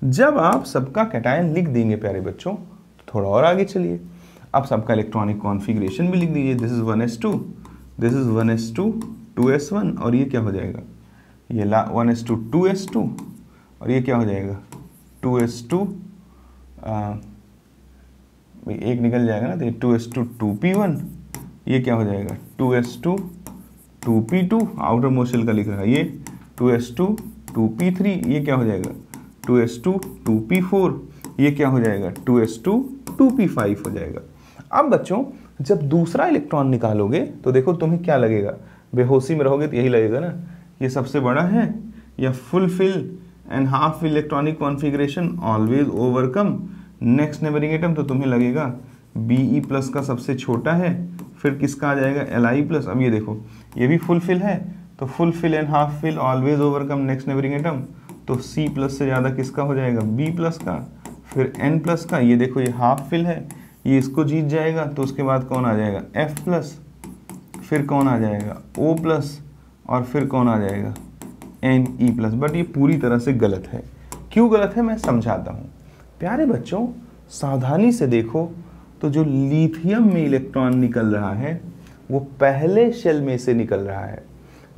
जब आप सबका कैटायन लिख देंगे प्यारे बच्चों, तो थोड़ा और आगे चलिए, आप सबका इलेक्ट्रॉनिक कॉन्फ़िगरेशन भी लिख दीजिए। This is 1s2, this is 1s2 2s1, और ये क्या हो जाएगा? ये 1s2 2s2, और ये क्या हो जाएगा? 2s2, एक निकल जाएगा ना, तो ये 2s2 2p1, ये क्या हो जाएगा? 2s2 2p2, outer most shell का लिख रहा है, ये 2s2 2p3, ये क्या हो जाएगा? 2s2 2p4, ये क्या हो जाएगा? 2s2 2p5 हो जाएगा। अब बच्चों जब दूसरा इलेक्ट्रॉन निकालोगे तो देखो तुम्हें क्या लगेगा? बेहोशी में रहोगे तो यही लगेगा ना, ये सबसे बड़ा है, या full fill and half fill electronic configuration always overcome next neighbouring atom, तो तुम्हें लगेगा Be+ का सबसे छोटा है, फिर किसका आ जाएगा? Li+। अब ये देखो, ये भी फुल फिल है, तो full fill and half fill always overcome next neighbouring atom, तो C+ से ज़्यादा किसका हो जाएगा? B+ का, फिर N+ का। ये देखो, ये हाफ फिल है, ये इसको जीत जाएगा, तो उसके बाद कौन आ जाएगा? F+, फिर कौन आ जाएगा? O+, और फिर कौन आ जाएगा? Ne+। बट ये पूरी तरह से गलत है। क्यों गलत है मैं समझाता हूँ। प्यारे बच्चों सावधानी से देखो, तो जो लिथियम में इलेक्ट्रॉन निकल रहा है वो पहले शेल में से निकल रहा है।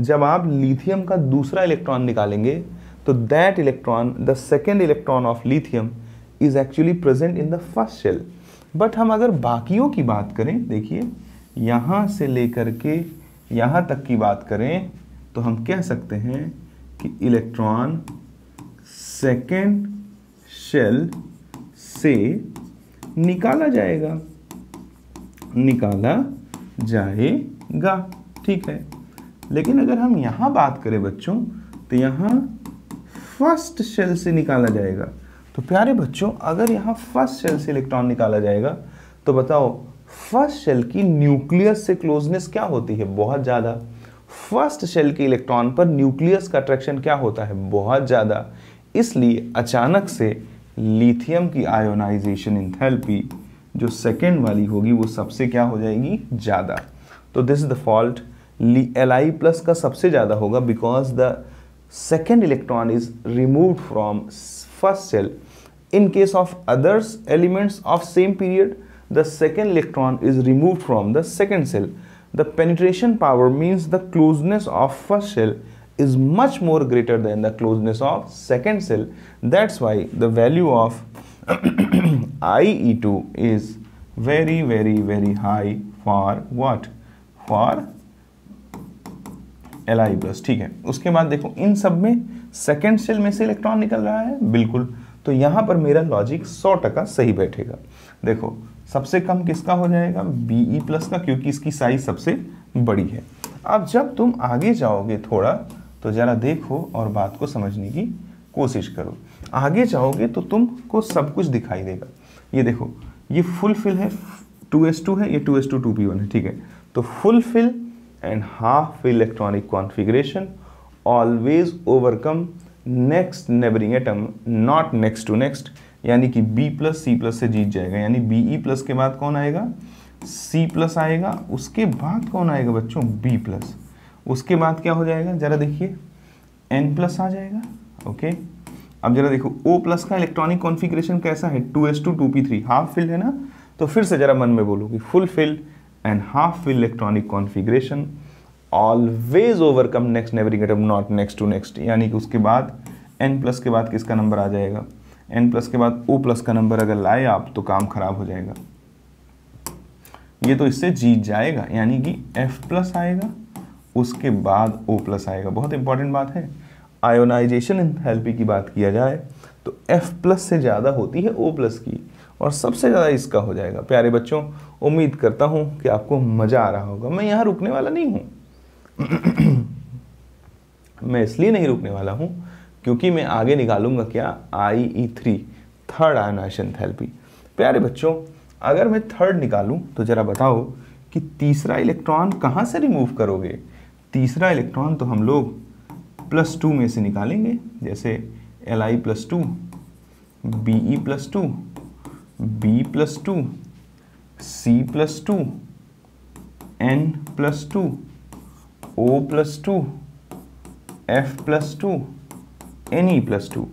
जब आप लिथियम का दूसरा इलेक्ट्रॉन निकालेंगे तो that electron, the second electron of lithium is actually present in the first shell. But हम अगर बाकियों की बात करें, देखिए यहाँ से लेकर के यहाँ तक की बात करें, तो हम कह सकते हैं कि इलेक्ट्रॉन सेकेंड शेल से निकाला जाएगा, ठीक है। लेकिन अगर हम यहाँ बात करें बच्चों, तो यहाँ फर्स्ट शेल से निकाला जाएगा। तो प्यारे बच्चों अगर यहाँ फर्स्ट शेल से इलेक्ट्रॉन निकाला जाएगा तो बताओ फर्स्ट शेल की न्यूक्लियस से क्लोजनेस क्या होती है, बहुत ज़्यादा। फर्स्ट शेल के इलेक्ट्रॉन पर न्यूक्लियस का अट्रैक्शन क्या होता है, बहुत ज़्यादा। इसलिए अचानक से लिथियम की आयोनाइजेशन एंथैल्पी जो सेकेंड वाली होगी वो सबसे क्या हो जाएगी, ज़्यादा। तो this is the fault, Li+ का सबसे ज़्यादा होगा because the second electron is removed from first shell. In case of others elements of same period, the second electron is removed from the second cell. The penetration power means the closeness of first shell is much more greater than the closeness of second cell. That's why the value of IE2 is very very very high for what? For Li+। ठीक है, उसके बाद देखो इन सब में सेकेंड शेल में से इलेक्ट्रॉन निकल रहा है, बिल्कुल। तो यहाँ पर मेरा लॉजिक 100% सही बैठेगा। देखो सबसे कम किसका हो जाएगा, Be+ का, क्योंकि इसकी साइज सबसे बड़ी है। अब जब तुम आगे जाओगे थोड़ा तो ज़रा देखो और बात को समझने की कोशिश करो। आगे जाओगे तो तुमको सब कुछ दिखाई देगा। ये देखो ये फुल फिल है, 2s2 है, ये 2s2 2p1 है, ठीक है। तो full fill and half fill electronic configuration always overcome next neighbouring atom, not next to next, यानी कि B+ C+ से जीत जाएगा। यानी Be+ के बाद कौन आएगा, C+ आएगा, उसके बाद कौन आएगा बच्चों, B+, उसके बाद क्या हो जाएगा, जरा देखिए N+ आ जाएगा। ओके, अब जरा देखो O+ का इलेक्ट्रॉनिक कॉन्फ़िगरेशन कैसा है, 2s2 2p3, हाफ फिल है ना। तो फिर से जरा मन में बोलोगे, full fill and half fill electronic configuration always overcome next neighbouring atom, not next to next, यानी कि उसके बाद N+ के बाद किसका नंबर आ जाएगा, N+ के बाद O+ का नंबर अगर लाए आप तो काम खराब हो जाएगा। ये तो इससे जीत जाएगा, यानी कि F+ आएगा, उसके बाद O+ आएगा। बहुत इंपॉर्टेंट बात है, आयोनाइजेशन एंथैल्पी की बात किया जाए तो F+ से ज़्यादा होती है O+ की, और सबसे ज़्यादा इसका हो जाएगा। प्यारे बच्चों उम्मीद करता हूँ कि आपको मज़ा आ रहा होगा। मैं यहाँ रुकने वाला नहीं हूँ मैं इसलिए नहीं रुकने वाला हूं क्योंकि मैं आगे निकालूंगा क्या, IE3, थर्ड आयोनाइजेशन एंथैल्पी। प्यारे बच्चों अगर मैं थर्ड निकालूं तो जरा बताओ कि तीसरा इलेक्ट्रॉन कहां से रिमूव करोगे। तीसरा इलेक्ट्रॉन तो हम लोग +2 में से निकालेंगे, जैसे Li+2, Be+2, B+2, C+2, N+2, O+2, F+2, Ne+2।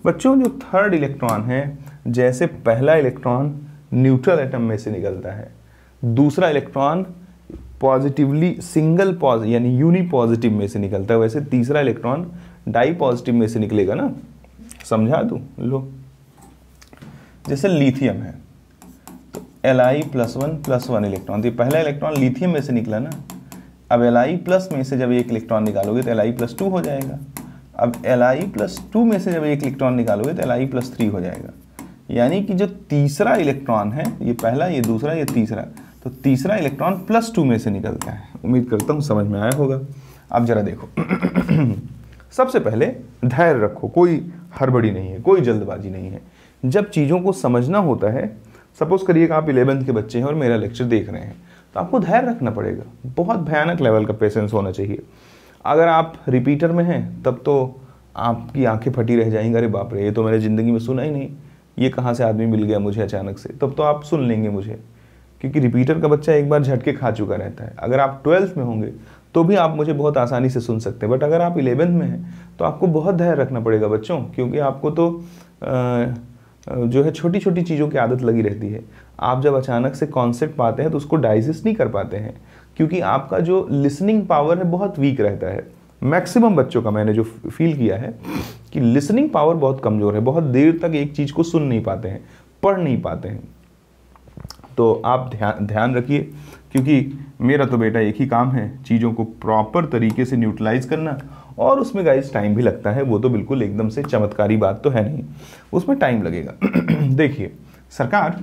बच्चों जो थर्ड इलेक्ट्रॉन है, जैसे पहला इलेक्ट्रॉन न्यूट्रल एटम में से निकलता है, दूसरा इलेक्ट्रॉन पॉजिटिवली सिंगल यानी यूनी पॉजिटिव में से निकलता है, वैसे तीसरा इलेक्ट्रॉन डाई पॉजिटिव में से निकलेगा ना। समझा दूं, लो जैसे लिथियम है तो Li+1+1 इलेक्ट्रॉन, तो पहला इलेक्ट्रॉन लिथियम में से निकला ना। अब Li+ में से जब एक इलेक्ट्रॉन निकालोगे तो Li+2 हो जाएगा। अब Li+2 में से जब एक इलेक्ट्रॉन निकालोगे तो Li+3 हो जाएगा। यानी कि जो तीसरा इलेक्ट्रॉन है, ये पहला, ये दूसरा, ये तीसरा, तो तीसरा इलेक्ट्रॉन +2 में से निकलता है। उम्मीद करता हूँ समझ में आया होगा। अब जरा देखो सबसे पहले धैर्य रखो, कोई हड़बड़ी नहीं है, कोई जल्दबाजी नहीं है। जब चीज़ों को समझना होता है, सपोज करिए कि आप 11th के बच्चे हैं और मेरा लेक्चर देख रहे हैं, तो आपको धैर्य रखना पड़ेगा। बहुत भयानक लेवल का पेशेंस होना चाहिए। अगर आप रिपीटर में हैं तब तो आपकी आंखें फटी रह जाएंगी, अरे बाप रे ये तो मैंने ज़िंदगी में सुना ही नहीं, ये कहाँ से आदमी मिल गया मुझे अचानक से। तब तो आप सुन लेंगे मुझे, क्योंकि रिपीटर का बच्चा एक बार झटके खा चुका रहता है। अगर आप 12th में होंगे तो भी आप मुझे बहुत आसानी से सुन सकते हैं, बट अगर आप 11th में हैं तो आपको बहुत धैर्य रखना पड़ेगा बच्चों, क्योंकि आपको तो जो है छोटी छोटी चीज़ों की आदत लगी रहती है। आप जब अचानक से कॉन्सेप्ट पाते हैं तो उसको डाइजेस्ट नहीं कर पाते हैं, क्योंकि आपका जो लिसनिंग पावर है बहुत वीक रहता है। मैक्सिमम बच्चों का मैंने जो फील किया है कि लिसनिंग पावर बहुत कमज़ोर है, बहुत देर तक एक चीज़ को सुन नहीं पाते हैं, पढ़ नहीं पाते हैं। तो आप ध्यान रखिए, क्योंकि मेरा तो बेटा एक ही काम है, चीज़ों को प्रॉपर तरीके से न्यूट्रलाइज करना, और उसमें गाइस टाइम भी लगता है। वो तो बिल्कुल एकदम से चमत्कारी बात तो है नहीं, उसमें टाइम लगेगा। देखिए सरकार,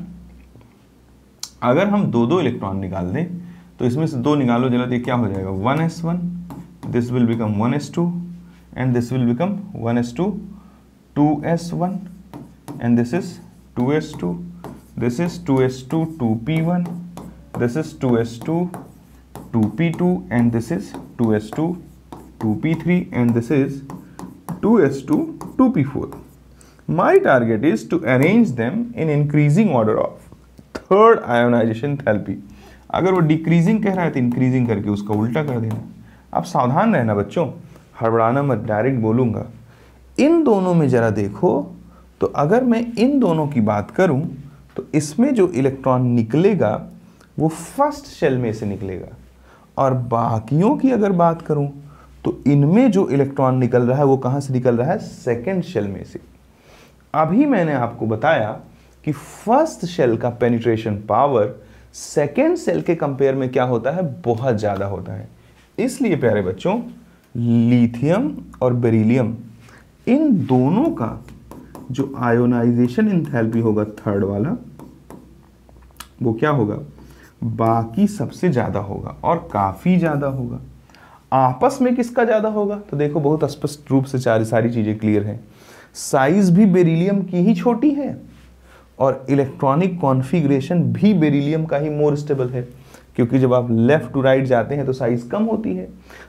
अगर हम 2-2 इलेक्ट्रॉन निकाल दें तो इसमें से 2 निकालो जरा, ये क्या हो जाएगा, 1s1, this will become 1s2 and this will become 1s2, 2s1 and this is 2s2, this is 2s2 2p1, this is 2s2 2p2, and this is 2s2 2p3, and this is 2s2 2p4. My target is to arrange them in increasing order of third ionization enthalpy. अगर वो डिक्रीजिंग कह रहा है तो इंक्रीजिंग करके उसका उल्टा कर देना। आप सावधान रहना बच्चों, हड़बड़ाना मत, डायरेक्ट बोलूँगा। इन दोनों में ज़रा देखो, तो अगर मैं इन दोनों की बात करूँ तो इसमें जो इलेक्ट्रॉन निकलेगा वो फर्स्ट शेल में से निकलेगा, और बाकियों की अगर बात करूँ तो इनमें जो इलेक्ट्रॉन निकल रहा है वो कहाँ से निकल रहा है? सेकेंड शेल में से। अभी मैंने आपको बताया कि फर्स्ट शेल का पेनिट्रेशन पावर सेकेंड शेल के कंपेयर में क्या होता है? बहुत ज़्यादा होता है। इसलिए प्यारे बच्चों, लिथियम और बेरिलियम इन दोनों का जो आयोनाइजेशन एंथैल्पी होगा थर्ड वाला, वो क्या होगा? बाकी सबसे ज़्यादा होगा, और काफ़ी ज़्यादा होगा। आपस में किसका ज़्यादा होगा? तो देखो बहुत स्पष्ट रूप से सारी चीज़ें क्लियर हैं। साइज भी बेरिलियम की ही छोटी है, और इलेक्ट्रॉनिक कॉन्फ़िगरेशन भी बेरिलियम का ही मोर स्टेबल है, क्योंकि जब आप लेफ्ट टू राइट जाते हैं तो साइज कम होती है।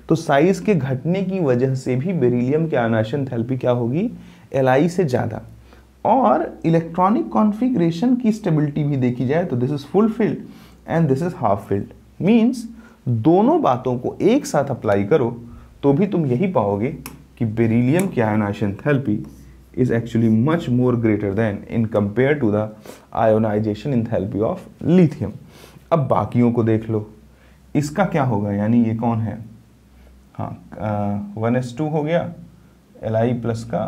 तो साइज के घटने की वजह से भी बेरिलियम के आयनाइजेशन एंथैल्पी क्या होगी? Li से ज़्यादा। और इलेक्ट्रॉनिक कॉन्फ़िगरेशन की स्टेबिलिटी भी देखी जाए तो this is full filled and this is half filled. Means दोनों बातों को एक साथ अप्लाई करो तो भी तुम यही पाओगे कि बेरिलियम की ionization enthalpy is actually much more greater than in compared to the ionization enthalpy of lithium। अब बाकियों को देख लो, इसका क्या होगा? यानी ये कौन है? हाँ 1s2 हो गया Li प्लस का,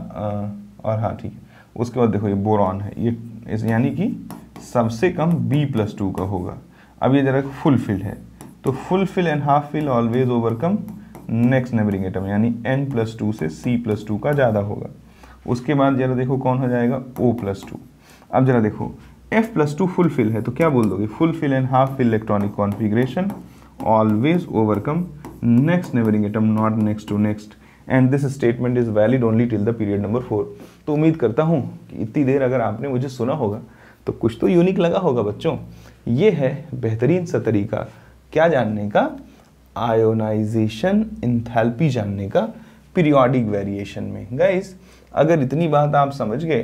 और हाँ ठीक है। उसके बाद देखो ये बोरॉन है, ये यानी कि सबसे कम B+2 का होगा। अब ये जरा फुल फिल है, तो full fill and half fill always overcome next neighbouring atom, यानी N+2 से C+2 का ज़्यादा होगा। उसके बाद जरा देखो कौन हो जाएगा? O+2। अब जरा देखो F+2 फुल फिल है, तो क्या बोल दोगे? Full fill and half fill electronic configuration always overcome next neighbouring atom, not next to next, and this statement is valid only till the period number 4। तो उम्मीद करता हूँ कि इतनी देर अगर आपने मुझे सुना होगा तो कुछ तो यूनिक लगा होगा बच्चों। ये है बेहतरीन सा तरीका क्या जानने का? आयोनाइजेशन एंथैल्पी जानने का पीरियोडिक वेरिएशन में। गाइस अगर इतनी बात आप समझ गए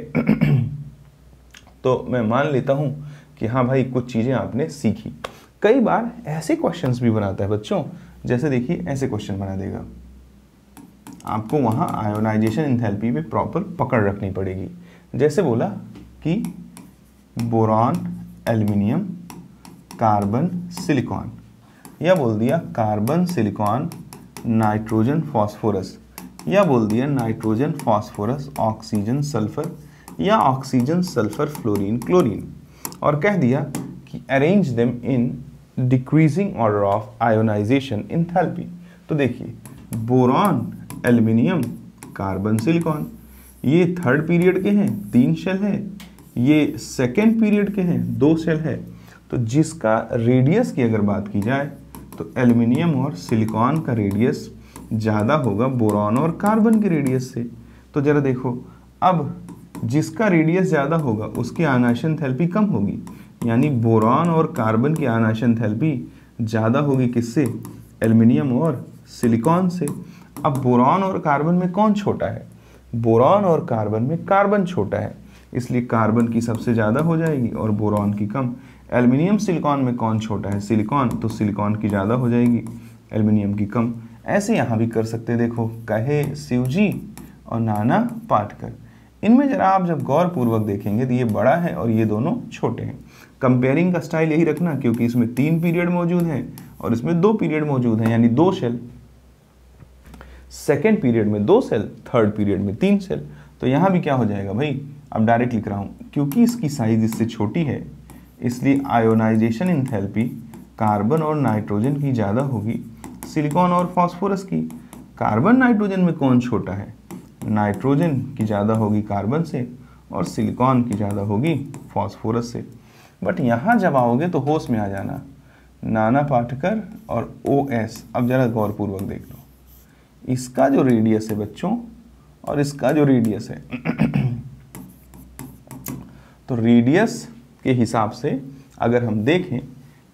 तो मैं मान लेता हूं कि हाँ भाई कुछ चीज़ें आपने सीखी। कई बार ऐसे क्वेश्चंस भी बनाता है बच्चों, जैसे देखिए ऐसे क्वेश्चन बना देगा, आपको वहाँ आयोनाइजेशन एंथैल्पी पे प्रॉपर पकड़ रखनी पड़ेगी। जैसे बोला कि बोरॉन एल्युमिनियम कार्बन सिलिकॉन, या बोल दिया कार्बन सिलिकॉन नाइट्रोजन फॉस्फोरस, या बोल दिया नाइट्रोजन फॉस्फोरस ऑक्सीजन सल्फर, या ऑक्सीजन सल्फर फ्लोरीन क्लोरीन, और कह दिया कि arrange them in decreasing order of ionisation enthalpy. तो देखिए बोरॉन एल्युमिनियम कार्बन सिलिकॉन, ये थर्ड पीरियड के हैं 3 शेल है, ये सेकेंड पीरियड के हैं 2 शेल है। तो जिसका रेडियस की अगर बात की जाए तो एल्युमिनियम और सिलिकॉन का रेडियस ज़्यादा होगा बोरॉन और कार्बन के रेडियस से। तो जरा देखो, अब जिसका रेडियस ज़्यादा होगा उसकी आयनाइजेशन एंथैल्पी कम होगी, यानी बोरॉन और कार्बन की आयनाइजेशन एंथैल्पी ज़्यादा होगी किससे? एल्युमिनियम और सिलिकॉन से। अब बोरॉन और कार्बन में कौन छोटा है? बोरॉन और कार्बन में कार्बन छोटा है, इसलिए कार्बन की सबसे ज़्यादा हो जाएगी और बोरॉन की कम। एल्युमिनियम सिलिकॉन में कौन छोटा है? सिलिकॉन, तो सिलिकॉन की ज़्यादा हो जाएगी, एल्युमिनियम की कम। ऐसे यहाँ भी कर सकते हैं। देखो कहे शिवजी और नाना पाटकर, इनमें जरा आप जब गौर पूर्वक देखेंगे तो ये बड़ा है और ये दोनों छोटे हैं। कंपेयरिंग का स्टाइल यही रखना, क्योंकि इसमें 3 पीरियड मौजूद हैं और इसमें 2 पीरियड मौजूद हैं, यानी 2 शेल। सेकेंड पीरियड में 2 शेल, थर्ड पीरियड में 3 शेल। तो यहाँ भी क्या हो जाएगा भाई? अब डायरेक्ट लिख रहा हूँ, क्योंकि इसकी साइज इससे छोटी है इसलिए आयोनाइजेशन एंथैल्पी कार्बन और नाइट्रोजन की ज़्यादा होगी सिलिकॉन और फास्फोरस की। कार्बन नाइट्रोजन में कौन छोटा है? नाइट्रोजन की ज़्यादा होगी कार्बन से और सिलिकॉन की ज़्यादा होगी फास्फोरस से। बट यहाँ जब आओगे तो होश में आ जाना, नाना पाटकर और OS। अब ज़रा गौरपूर्वक देख लो, इसका जो रेडियस है बच्चों और इसका जो रेडियस है तो रेडियस के हिसाब से अगर हम देखें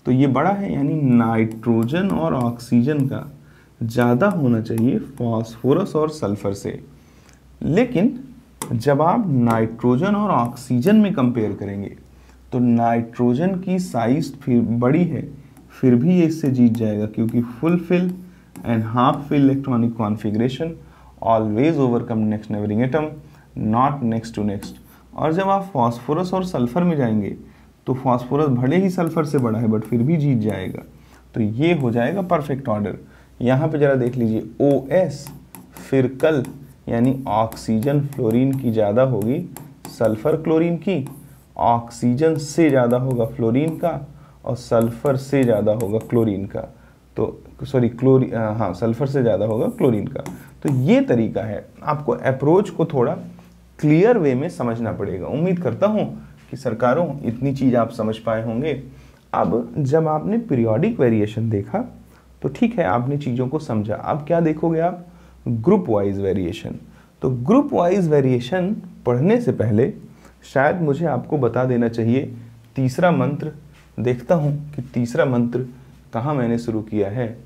तो ये बड़ा है, यानी नाइट्रोजन और ऑक्सीजन का ज़्यादा होना चाहिए फास्फोरस और सल्फर से। लेकिन जब आप नाइट्रोजन और ऑक्सीजन में कंपेयर करेंगे तो नाइट्रोजन की साइज फिर बड़ी है, फिर भी ये इससे जीत जाएगा, क्योंकि full fill and half fill electronic configuration always overcome next neighbouring atom, not next to next. और जब आप फास्फोरस और सल्फर में जाएंगे तो फास्फोरस भले ही सल्फर से बड़ा है बट फिर भी जीत जाएगा। तो ये हो जाएगा परफेक्ट ऑर्डर। यहाँ पे जरा देख लीजिए, OS फिर कल यानी ऑक्सीजन फ्लोरीन की ज़्यादा होगी सल्फर क्लोरीन की, ऑक्सीजन से ज़्यादा होगा फ्लोरीन का और सल्फर से ज़्यादा होगा क्लोरीन का। तो सॉरी हाँ, सल्फर से ज़्यादा होगा क्लोरीन का। तो ये तरीका है, आपको अप्रोच को थोड़ा क्लियर वे में समझना पड़ेगा। उम्मीद करता हूँ कि सरकारों इतनी चीज़ आप समझ पाए होंगे। अब जब आपने पीरियोडिक वेरिएशन देखा तो ठीक है, आपने चीज़ों को समझा। अब क्या देखोगे आप? Group wise variation. तो ग्रुप वाइज वेरिएशन पढ़ने से पहले शायद मुझे आपको बता देना चाहिए तीसरा मंत्र। देखता हूँ कि तीसरा मंत्र कहाँ मैंने शुरू किया है।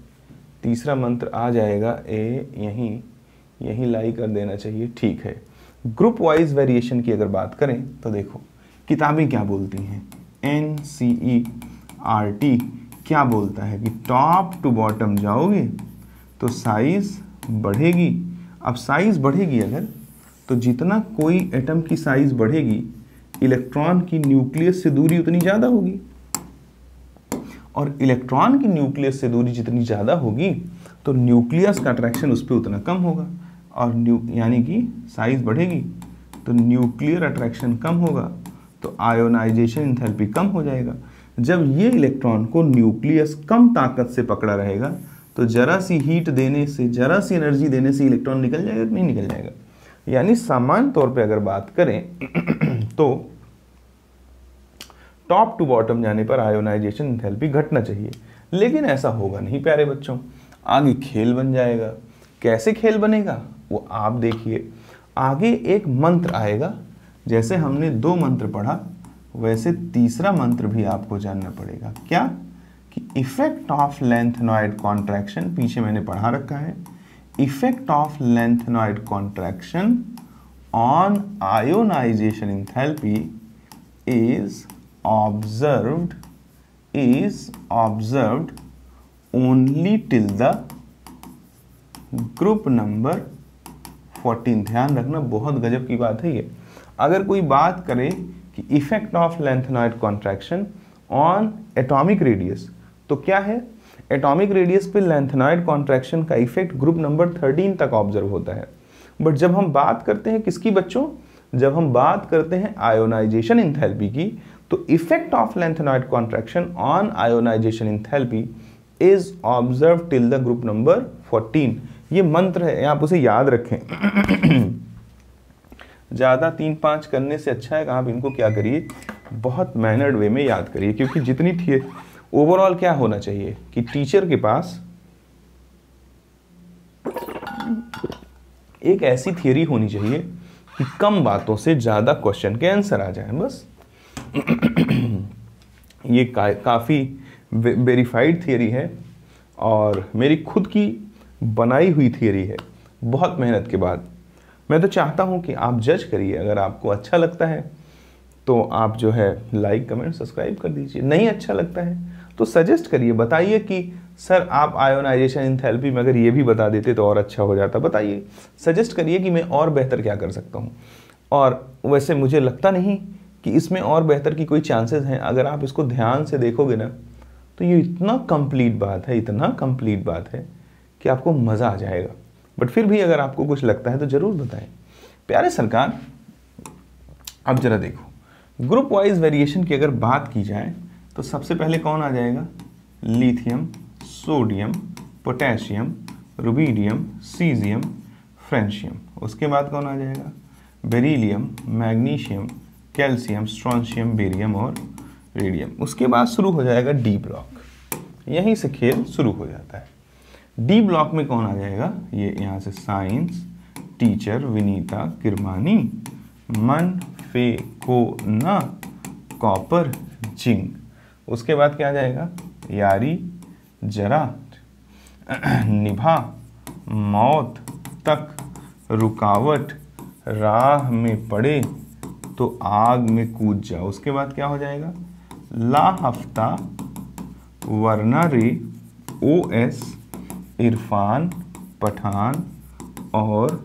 तीसरा मंत्र आ जाएगा यहीं लाई कर देना चाहिए। ठीक है, ग्रुप वाइज वेरिएशन की अगर बात करें तो देखो किताबें क्या बोलती हैं। NCERT क्या बोलता है कि टॉप टू बॉटम जाओगे तो साइज बढ़ेगी। अब साइज बढ़ेगी अगर, तो जितना कोई एटम की साइज बढ़ेगी इलेक्ट्रॉन की न्यूक्लियस से दूरी उतनी ज़्यादा होगी, और इलेक्ट्रॉन की न्यूक्लियस से दूरी जितनी ज़्यादा होगी तो न्यूक्लियस का अट्रैक्शन उस पर उतना कम होगा, और यानी कि साइज बढ़ेगी तो न्यूक्लियर अट्रैक्शन कम होगा, तो आयोनाइजेशन एंथैल्पी कम हो जाएगा। जब ये इलेक्ट्रॉन को न्यूक्लियस कम ताकत से पकड़ा रहेगा तो जरा सी हीट देने से, जरा सी एनर्जी देने से इलेक्ट्रॉन निकल जाएगा कि नहीं निकल जाएगा। यानी सामान्य तौर पे अगर बात करें तो टॉप टू बॉटम जाने पर आयोनाइजेशन एंथैल्पी घटना चाहिए, लेकिन ऐसा होगा नहीं प्यारे बच्चों। आगे खेल बन जाएगा। कैसे खेल बनेगा वो आप देखिए। आगे एक मंत्र आएगा, जैसे हमने 2 मंत्र पढ़ा वैसे तीसरा मंत्र भी आपको जानना पड़ेगा। क्या? कि इफेक्ट ऑफ लेंथेनॉइड कॉन्ट्रैक्शन, पीछे मैंने पढ़ा रखा है। Effect of lanthanoid contraction on ionisation enthalpy is observed only till the group number 14। ध्यान रखना, बहुत गजब की बात है ये। अगर कोई बात करे कि effect of lanthanoid contraction on atomic radius, तो क्या है? एटॉमिक रेडियस पे लेंथेनॉइड कॉन्ट्रैक्शन का इफेक्ट ग्रुप नंबर 13 तक ऑब्जर्व होता है। बट जब हम बात करते हैं किसकी बच्चों? जब हम बात करते हैं आयोनाइजेशन एंथैल्पी की, तो effect of lanthanoid contraction on ionisation enthalpy is observe till the group number 14। ये मंत्र है, आप उसे याद रखें। ज़्यादा 3-5 करने से अच्छा है कि आप इनको क्या करिए, बहुत मैनर्ड वे में याद करिए। क्योंकि जितनी थी ओवरऑल क्या होना चाहिए कि टीचर के पास एक ऐसी थियरी होनी चाहिए कि कम बातों से ज़्यादा क्वेश्चन के आंसर आ जाए। बस ये काफ़ी वेरीफाइड थियरी है और मेरी खुद की बनाई हुई थियरी है, बहुत मेहनत के बाद। मैं तो चाहता हूँ कि आप जज करिए। अगर आपको अच्छा लगता है तो आप जो है लाइक कमेंट सब्सक्राइब कर दीजिए, नहीं अच्छा लगता है तो सजेस्ट करिए, बताइए कि सर आप आयोनाइजेशन एंथैल्पी में अगर ये भी बता देते तो और अच्छा हो जाता। बताइए, सजेस्ट करिए कि मैं और बेहतर क्या कर सकता हूँ। और वैसे मुझे लगता नहीं कि इसमें और बेहतर की कोई चांसेस हैं। अगर आप इसको ध्यान से देखोगे ना तो ये इतना कंप्लीट बात है, इतना कंप्लीट बात है कि आपको मज़ा आ जाएगा। बट फिर भी अगर आपको कुछ लगता है तो ज़रूर बताएं। प्यारे सरकार, अब जरा देखो, ग्रुप वाइज वेरिएशन की अगर बात की जाए तो सबसे पहले कौन आ जाएगा? Lithium, sodium, potassium, rubidium, caesium, francium. उसके बाद कौन आ जाएगा? Beryllium, magnesium, calcium, strontium, barium और रेडियम। उसके बाद शुरू हो जाएगा डी ब्लॉक। यहीं से खेल शुरू हो जाता है। डी ब्लॉक में कौन आ जाएगा? ये यहाँ से साइंस, टीचर, विनीता, किरमानी, मन फे को न कॉपर जिंक। उसके बाद क्या आ जाएगा, यारी जरा निभा मौत तक रुकावट राह में पड़े तो आग में कूद जा। उसके बाद क्या हो जाएगा, ला हफ्ता वरना रे OS इरफान पठान और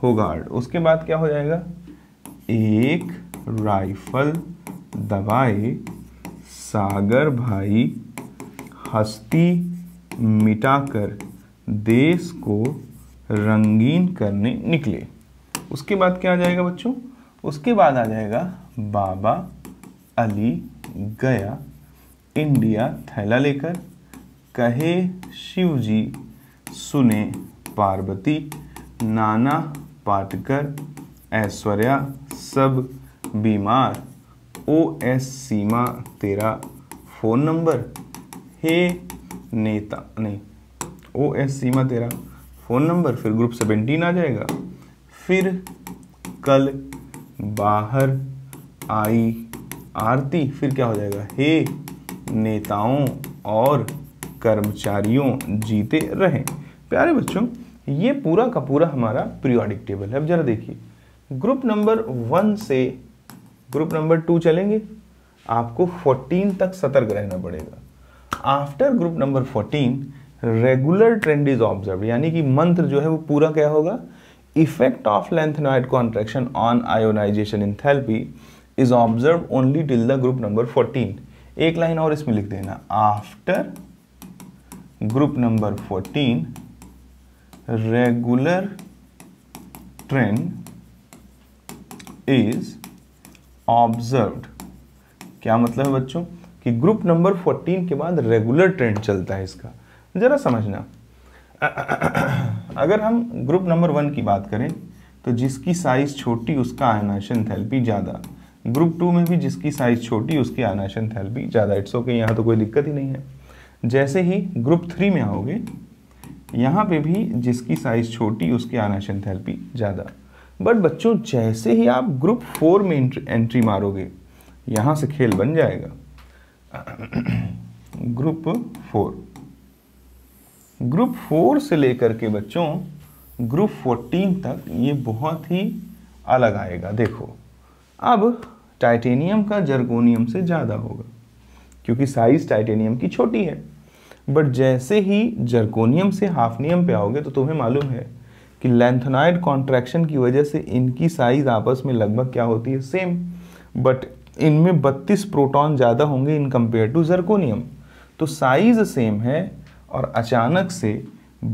होगार्ड। उसके बाद क्या हो जाएगा, एक राइफल दबाए सागर भाई हस्ती मिटाकर देश को रंगीन करने निकले। उसके बाद क्या आ जाएगा बच्चों, उसके बाद आ जाएगा बाबा अली गया इंडिया थैला लेकर, कहे शिवजी सुने पार्वती, नाना पाटेकर ऐश्वर्या सब बीमार, OS सीमा तेरा फ़ोन नंबर, हे नेता नहीं OS सीमा तेरा फ़ोन नंबर, फिर ग्रुप 17 आ जाएगा, फिर कल बाहर आई आरती, फिर क्या हो जाएगा, हे नेताओं और कर्मचारियों जीते रहें। प्यारे बच्चों, ये पूरा का पूरा हमारा पीरियोडिक टेबल है। अब जरा देखिए, ग्रुप नंबर 1 से ग्रुप नंबर 2 चलेंगे, आपको 14 तक सतर्क रहना पड़ेगा। After group number 14 regular trend is observe, यानी कि मंत्र जो है वो पूरा क्या होगा, effect of lanthanoid contraction on ionisation enthalpy is observe only till the group number 14। एक लाइन और इसमें लिख देना, after group number 14 regular trend is observed. क्या मतलब है बच्चों, कि ग्रुप नंबर 14 के बाद रेगुलर ट्रेंड चलता है। इसका जरा समझना, अगर हम ग्रुप नंबर 1 की बात करें तो जिसकी साइज छोटी उसका आयनाइजेशन एंथैल्पी ज़्यादा, ग्रुप 2 में भी जिसकी साइज छोटी उसकी आयनाइजेशन एंथैल्पी ज़्यादा। इट्स ओके, यहाँ तो कोई दिक्कत ही नहीं है। जैसे ही ग्रुप 3 में आओगे, यहाँ पे भी जिसकी साइज छोटी उसकी आयनाइजेशन एंथैल्पी ज़्यादा। बट बच्चों, जैसे ही आप ग्रुप 4 में एंट्री मारोगे, यहाँ से खेल बन जाएगा। ग्रुप 4 से लेकर के बच्चों ग्रुप 14 तक ये बहुत ही अलग आएगा। देखो, अब टाइटेनियम का जर्कोनियम से ज़्यादा होगा क्योंकि साइज टाइटेनियम की छोटी है। बट जैसे ही जर्कोनियम से हाफनियम पे आओगे तो तुम्हें मालूम है कि लेंथेनॉइड कॉन्ट्रैक्शन की वजह से इनकी साइज आपस में लगभग क्या होती है, सेम। बट इनमें 32 प्रोटॉन ज़्यादा होंगे इन कंपेयर टू जर्कोनियम। तो साइज सेम है और अचानक से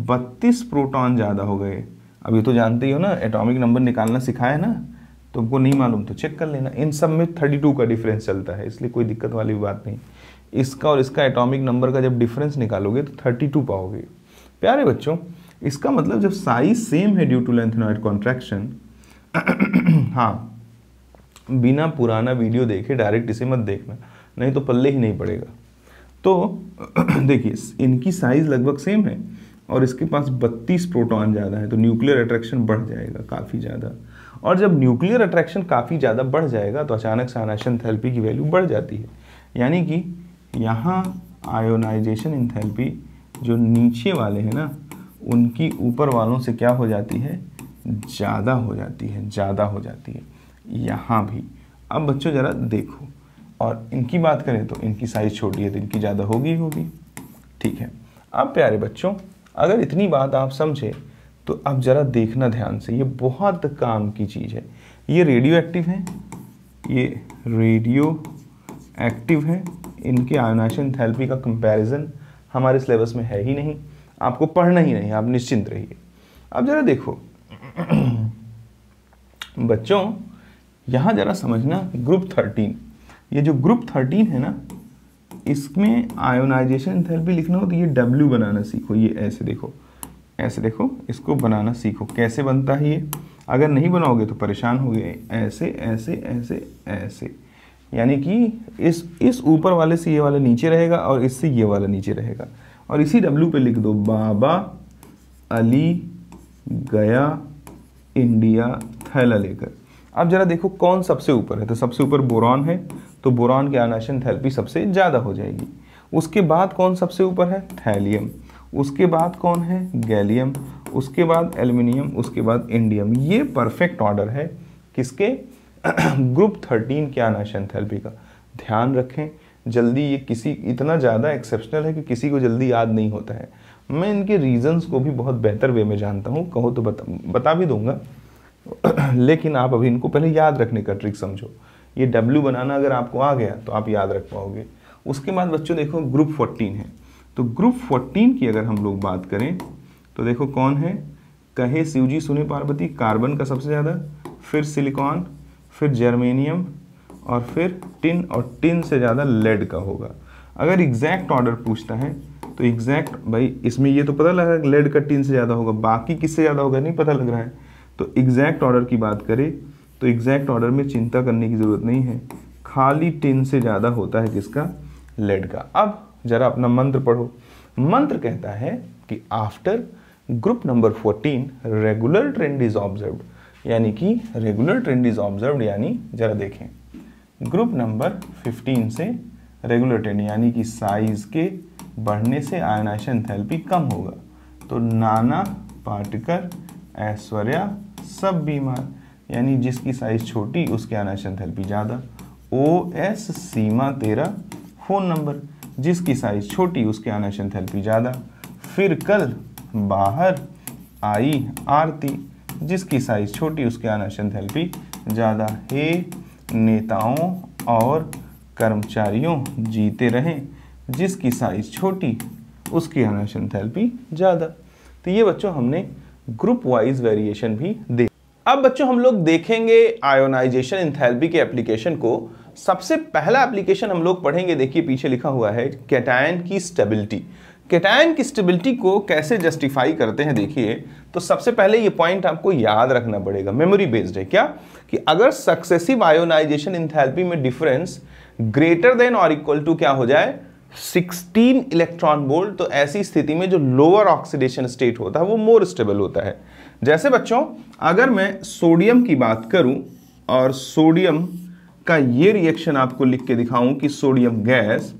32 प्रोटॉन ज़्यादा हो गए। अब ये तो जानते ही हो ना, एटॉमिक नंबर निकालना सिखाया ना, तुमको नहीं मालूम तो चेक कर लेना। इन सब में 32 का डिफरेंस चलता है, इसलिए कोई दिक्कत वाली बात नहीं। इसका और इसका एटॉमिक नंबर का जब डिफरेंस निकालोगे तो 32 पाओगे। प्यारे बच्चों, इसका मतलब जब साइज सेम है ड्यू टू लेंथेनॉइड कॉन्ट्रैक्शन, हाँ, बिना पुराना वीडियो देखे डायरेक्ट इसे मत देखना, नहीं तो पल्ले ही नहीं पड़ेगा। तो देखिए, इनकी साइज लगभग सेम है और इसके पास 32 प्रोटॉन ज़्यादा है, तो न्यूक्लियर अट्रैक्शन बढ़ जाएगा काफ़ी ज़्यादा। और जब न्यूक्लियर अट्रैक्शन काफ़ी ज़्यादा बढ़ जाएगा तो अचानक से आयनाइजेशन एंथैल्पी की वैल्यू बढ़ जाती है। यानी कि यहाँ आयोनाइजेशन एंथैल्पी जो नीचे वाले हैं ना, उनकी ऊपर वालों से क्या हो जाती है, ज़्यादा हो जाती है, ज़्यादा हो जाती है। यहाँ भी अब बच्चों ज़रा देखो, और इनकी बात करें तो इनकी साइज़ छोटी है तो इनकी ज़्यादा होगी होगी। ठीक है, अब प्यारे बच्चों, अगर इतनी बात आप समझे तो अब ज़रा देखना ध्यान से, ये बहुत काम की चीज़ है। ये रेडियो एक्टिव है, ये रेडियो एक्टिव है। इनके आयोनाइजेशन एंथैल्पी का कंपैरिजन हमारे सिलेबस में है ही नहीं, आपको पढ़ना ही नहीं, आप निश्चिंत रहिए। अब ज़रा देखो बच्चों, यहाँ ज़रा समझना, ग्रुप 13, ये जो ग्रुप 13 है ना, इसमें आयोनाइजेशन एंथैल्पी लिखना हो तो ये W बनाना सीखो। ये ऐसे देखो, ऐसे देखो, इसको बनाना सीखो। कैसे बनता है ये, अगर नहीं बनाओगे तो परेशान होगे। ऐसे ऐसे ऐसे ऐसे, यानी कि इस ऊपर वाले से ये वाला नीचे रहेगा और इससे ये वाला नीचे रहेगा। और इसी W पे लिख दो, बाबा अली गया इंडिया थैला लेकर। अब जरा देखो कौन सबसे ऊपर है, तो सबसे ऊपर बोरॉन है, तो बोरॉन की आयनाइजेशन एंथैल्पी सबसे ज़्यादा हो जाएगी। उसके बाद कौन सबसे ऊपर है, थैलियम, उसके बाद कौन है, गैलियम, उसके बाद एल्युमिनियम, उसके बाद इंडियम। ये परफेक्ट ऑर्डर है किसके, ग्रुप 13 के आयनाइजेशन एंथैल्पी का। ध्यान रखें, जल्दी ये किसी इतना ज़्यादा एक्सेप्शनल है कि किसी को जल्दी याद नहीं होता है। मैं इनके रीजंस को भी बहुत बेहतर वे में जानता हूँ, कहो तो बता भी दूंगा, लेकिन आप अभी इनको पहले याद रखने का ट्रिक समझो। ये W बनाना अगर आपको आ गया तो आप याद रख पाओगे। उसके बाद बच्चों देखो ग्रुप 14 है, तो ग्रुप 14 की अगर हम लोग बात करें तो देखो कौन है, कहे शिवजी सुने पार्वती, कार्बन का सबसे ज़्यादा, फिर सिलिकॉन, फिर जर्मेनियम और फिर टिन, और टिन से ज़्यादा लेड का होगा। अगर एग्जैक्ट ऑर्डर पूछता है तो एग्जैक्ट भाई इसमें ये तो पता लगा लेड का टिन से ज़्यादा होगा, बाकी किससे ज़्यादा होगा नहीं पता लग रहा है। तो एग्जैक्ट ऑर्डर की बात करें तो एग्जैक्ट ऑर्डर में चिंता करने की ज़रूरत नहीं है, खाली टिन से ज़्यादा होता है किसका, लेड का। अब जरा अपना मंत्र पढ़ो। मंत्र कहता है कि after group number 14 regular trend is observed, यानी कि रेगुलर ट्रेंड इज ऑब्जर्व्ड यानी जरा देखें ग्रुप नंबर 15 से रेगुलर ट्रेंड यानी कि साइज के बढ़ने से आयनाइजेशन एंथैल्पी कम होगा। तो नाना पाटेकर, ऐश्वर्या सब बीमार, यानी जिसकी साइज छोटी उसके आयनाइजेशन एंथैल्पी ज़्यादा। OS सीमा तेरा फ़ोन नंबर, जिसकी साइज छोटी उसके आयनाइजेशन एंथैल्पी ज़्यादा। फिर कल बाहर आई आरती, जिसकी साइज छोटी उसके आयनाइजेशन एंथैल्पी ज़्यादा। हे नेताओं और कर्मचारियों जीते रहें, जिसकी साइज छोटी उसकी आयनाइजेशन एंथैल्पी ज़्यादा। तो ये बच्चों हमने ग्रुप वाइज वेरिएशन भी देख। अब बच्चों हम लोग देखेंगे आयोनाइजेशन एंथैल्पी के एप्लीकेशन को। सबसे पहला एप्लीकेशन हम लोग पढ़ेंगे, देखिए पीछे लिखा हुआ है कैटायन की स्टेबिलिटी। कैटायन की स्टेबिलिटी को कैसे जस्टिफाई करते हैं देखिए, तो सबसे पहले ये पॉइंट आपको याद रखना पड़ेगा, मेमोरी बेस्ड है क्या, कि अगर सक्सेसिव आयोनाइजेशन एंथैल्पी में डिफरेंस ग्रेटर देन और इक्वल टू क्या हो जाए 16 इलेक्ट्रॉन वोल्ट, तो ऐसी स्थिति में जो लोअर ऑक्सीडेशन स्टेट होता है वो मोर स्टेबल होता है। जैसे बच्चों अगर मैं सोडियम की बात करूं और सोडियम का ये रिएक्शन आपको लिख के दिखाऊं कि sodium gas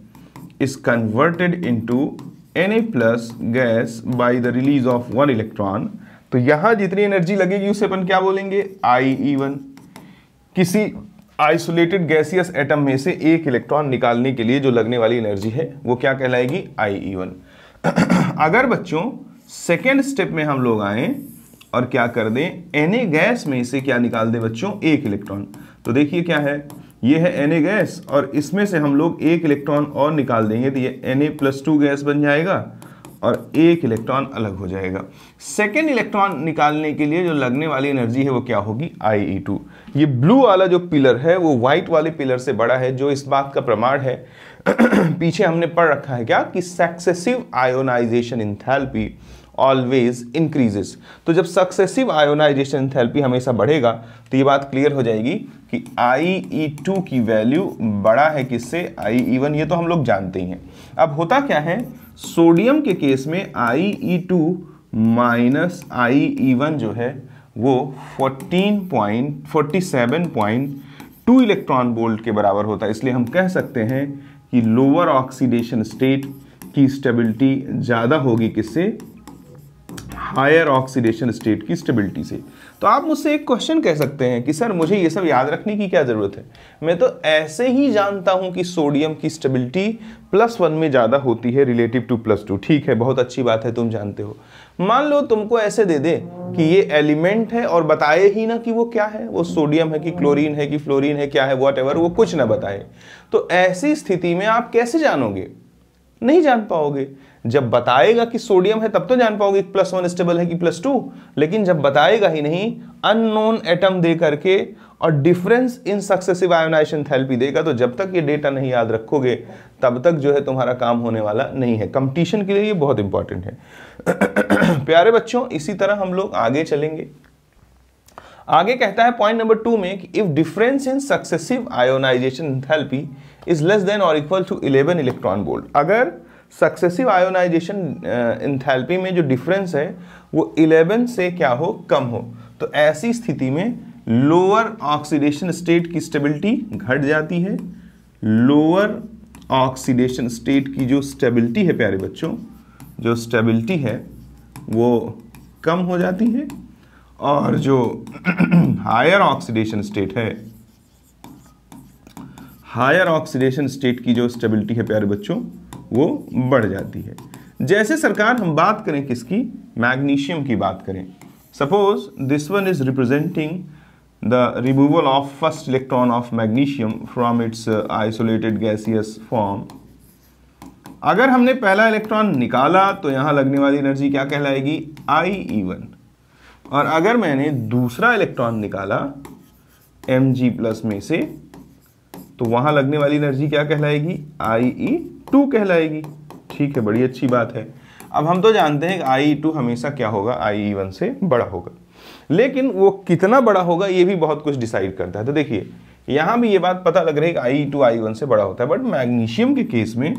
is converted into Na plus gas by the release of 1 electron, तो यहां जितनी एनर्जी लगेगी उसे अपन क्या बोलेंगे, IE1। किसी आइसोलेटेड गैसियस एटम में से एक इलेक्ट्रॉन निकालने के लिए जो लगने वाली एनर्जी है वो क्या कहलाएगी, IE1। अगर बच्चों सेकेंड स्टेप में हम लोग आए और क्या कर दें, Na गैस में से क्या निकाल दें बच्चों, एक इलेक्ट्रॉन, तो देखिए क्या है, ये है Na गैस और इसमें से हम लोग एक इलेक्ट्रॉन और निकाल देंगे तो ये Na+2 गैस बन जाएगा और एक इलेक्ट्रॉन अलग हो जाएगा। सेकेंड इलेक्ट्रॉन निकालने के लिए जो लगने वाली एनर्जी है वो क्या होगी, IE2। ये ब्लू वाला जो पिलर है वो व्हाइट वाले पिलर से बड़ा है, जो इस बात का प्रमाण है पीछे हमने पढ़ रखा है क्या, कि successive ionisation enthalpy always increases. तो जब सक्सेसिव आयोनाइजेशन एंथैल्पी हमेशा बढ़ेगा तो ये बात क्लियर हो जाएगी कि IE2 की वैल्यू बड़ा है किससे, IE1, ये तो हम लोग जानते ही हैं। अब होता क्या है, सोडियम के केस में IE2 माइनस IE1 जो है वो 47.2 इलेक्ट्रॉन वोल्ट के बराबर होता है। इसलिए हम कह सकते हैं कि लोअर ऑक्सीडेशन स्टेट की स्टेबिलिटी ज़्यादा होगी किससे, हायर ऑक्सीडेशन स्टेट की स्टेबिलिटी से। तो आप मुझसे एक क्वेश्चन कह सकते हैं कि सर मुझे ये सब याद रखने की क्या ज़रूरत है, मैं तो ऐसे ही जानता हूं कि सोडियम की स्टेबिलिटी +1 में ज़्यादा होती है रिलेटिव टू +2। ठीक है, बहुत अच्छी बात है, तुम जानते हो। मान लो तुमको ऐसे दे दे कि ये एलिमेंट है और बताए ही ना कि वो क्या है, वो सोडियम है कि क्लोरीन है कि फ्लोरीन है, क्या है, व्हाटएवर, वो कुछ ना बताए, तो ऐसी स्थिति में आप कैसे जानोगे, नहीं जान पाओगे। जब बताएगा कि सोडियम है तब तो जान पाओगे +1 स्टेबल है कि +2, लेकिन जब बताएगा ही नहीं, अननोन एटम दे करके और difference in successive ionisation enthalpy देगा, तो जब तक ये डेटा नहीं याद रखोगे तब तक जो है तुम्हारा काम होने वाला नहीं है। कंपटीशन के लिए ये बहुत इंपॉर्टेंट है प्यारे बच्चों। इसी तरह हम लोग आगे चलेंगे। आगे कहता है पॉइंट नंबर 2 में कि if difference in successive ionisation enthalpy is less than और इक्वल टू 11 इलेक्ट्रॉन वोल्ट, अगर सक्सेसिव आयोनाइजेशन एंथैल्पी में जो डिफरेंस है वो 11 से क्या हो, कम हो, तो ऐसी स्थिति में लोअर ऑक्सीडेशन स्टेट की स्टेबिलिटी घट जाती है, लोअर ऑक्सीडेशन स्टेट की जो स्टेबिलिटी है प्यारे बच्चों, जो स्टेबिलिटी है वो कम हो जाती है, और जो हायर ऑक्सीडेशन स्टेट है, हायर ऑक्सीडेशन स्टेट की जो स्टेबिलिटी है प्यारे बच्चों वो बढ़ जाती है। जैसे सरकार हम बात करें किसकी, मैग्नीशियम की बात करें, suppose this one is representing the removal of first electron of magnesium from its isolated gaseous form. अगर हमने पहला इलेक्ट्रॉन निकाला तो यहां लगने वाली एनर्जी क्या कहलाएगी, IE1, और अगर मैंने दूसरा इलेक्ट्रॉन निकाला Mg+ में से तो वहां लगने वाली एनर्जी क्या कहलाएगी, IE2 कहलाएगी। ठीक है, बड़ी अच्छी बात है। अब हम तो जानते हैं कि IE2 हमेशा क्या होगा, IE1 से बड़ा होगा, लेकिन वो कितना बड़ा होगा ये भी बहुत कुछ डिसाइड करता है। तो देखिए यहां भी ये बात पता लग रही है कि IE2 IE1 से बड़ा होता है, बट मैग्नीशियम के केस में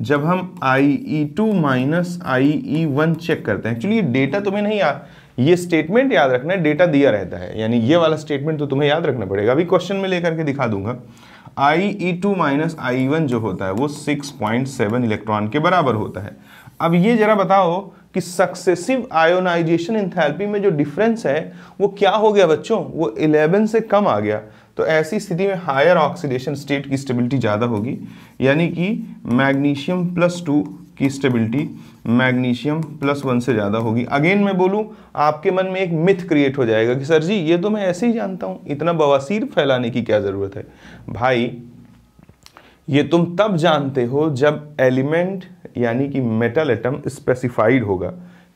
जब हम IE2 माइनस IE1 चेक करते हैं, एक्चुअली ये डेटा तुम्हें नहीं ये स्टेटमेंट याद रखना है, डेटा दिया रहता है, यानी ये वाला स्टेटमेंट तो तुम्हें याद रखना पड़ेगा, अभी क्वेश्चन में लेकर के दिखा दूंगा। IE2 माइनस IE1 जो होता है वो 6.7 इलेक्ट्रॉन के बराबर होता है। अब ये जरा बताओ कि सक्सेसिव आयोनाइजेशन एंथैल्पी में जो डिफरेंस है वो क्या हो गया बच्चों, वो 11 से कम आ गया। तो ऐसी स्थिति में हायर ऑक्सीडेशन स्टेट की स्टेबिलिटी ज़्यादा होगी, यानी कि मैग्नीशियम +2 की स्टेबिलिटी मैग्नीशियम +1 से ज़्यादा होगी। अगेन मैं बोलूँ, आपके मन में एक मिथ क्रिएट हो जाएगा कि सर जी ये तो मैं ऐसे ही जानता हूँ, इतना बवासीर फैलाने की क्या ज़रूरत है। भाई ये तुम तब जानते हो जब एलिमेंट यानी कि मेटल एटम स्पेसिफाइड होगा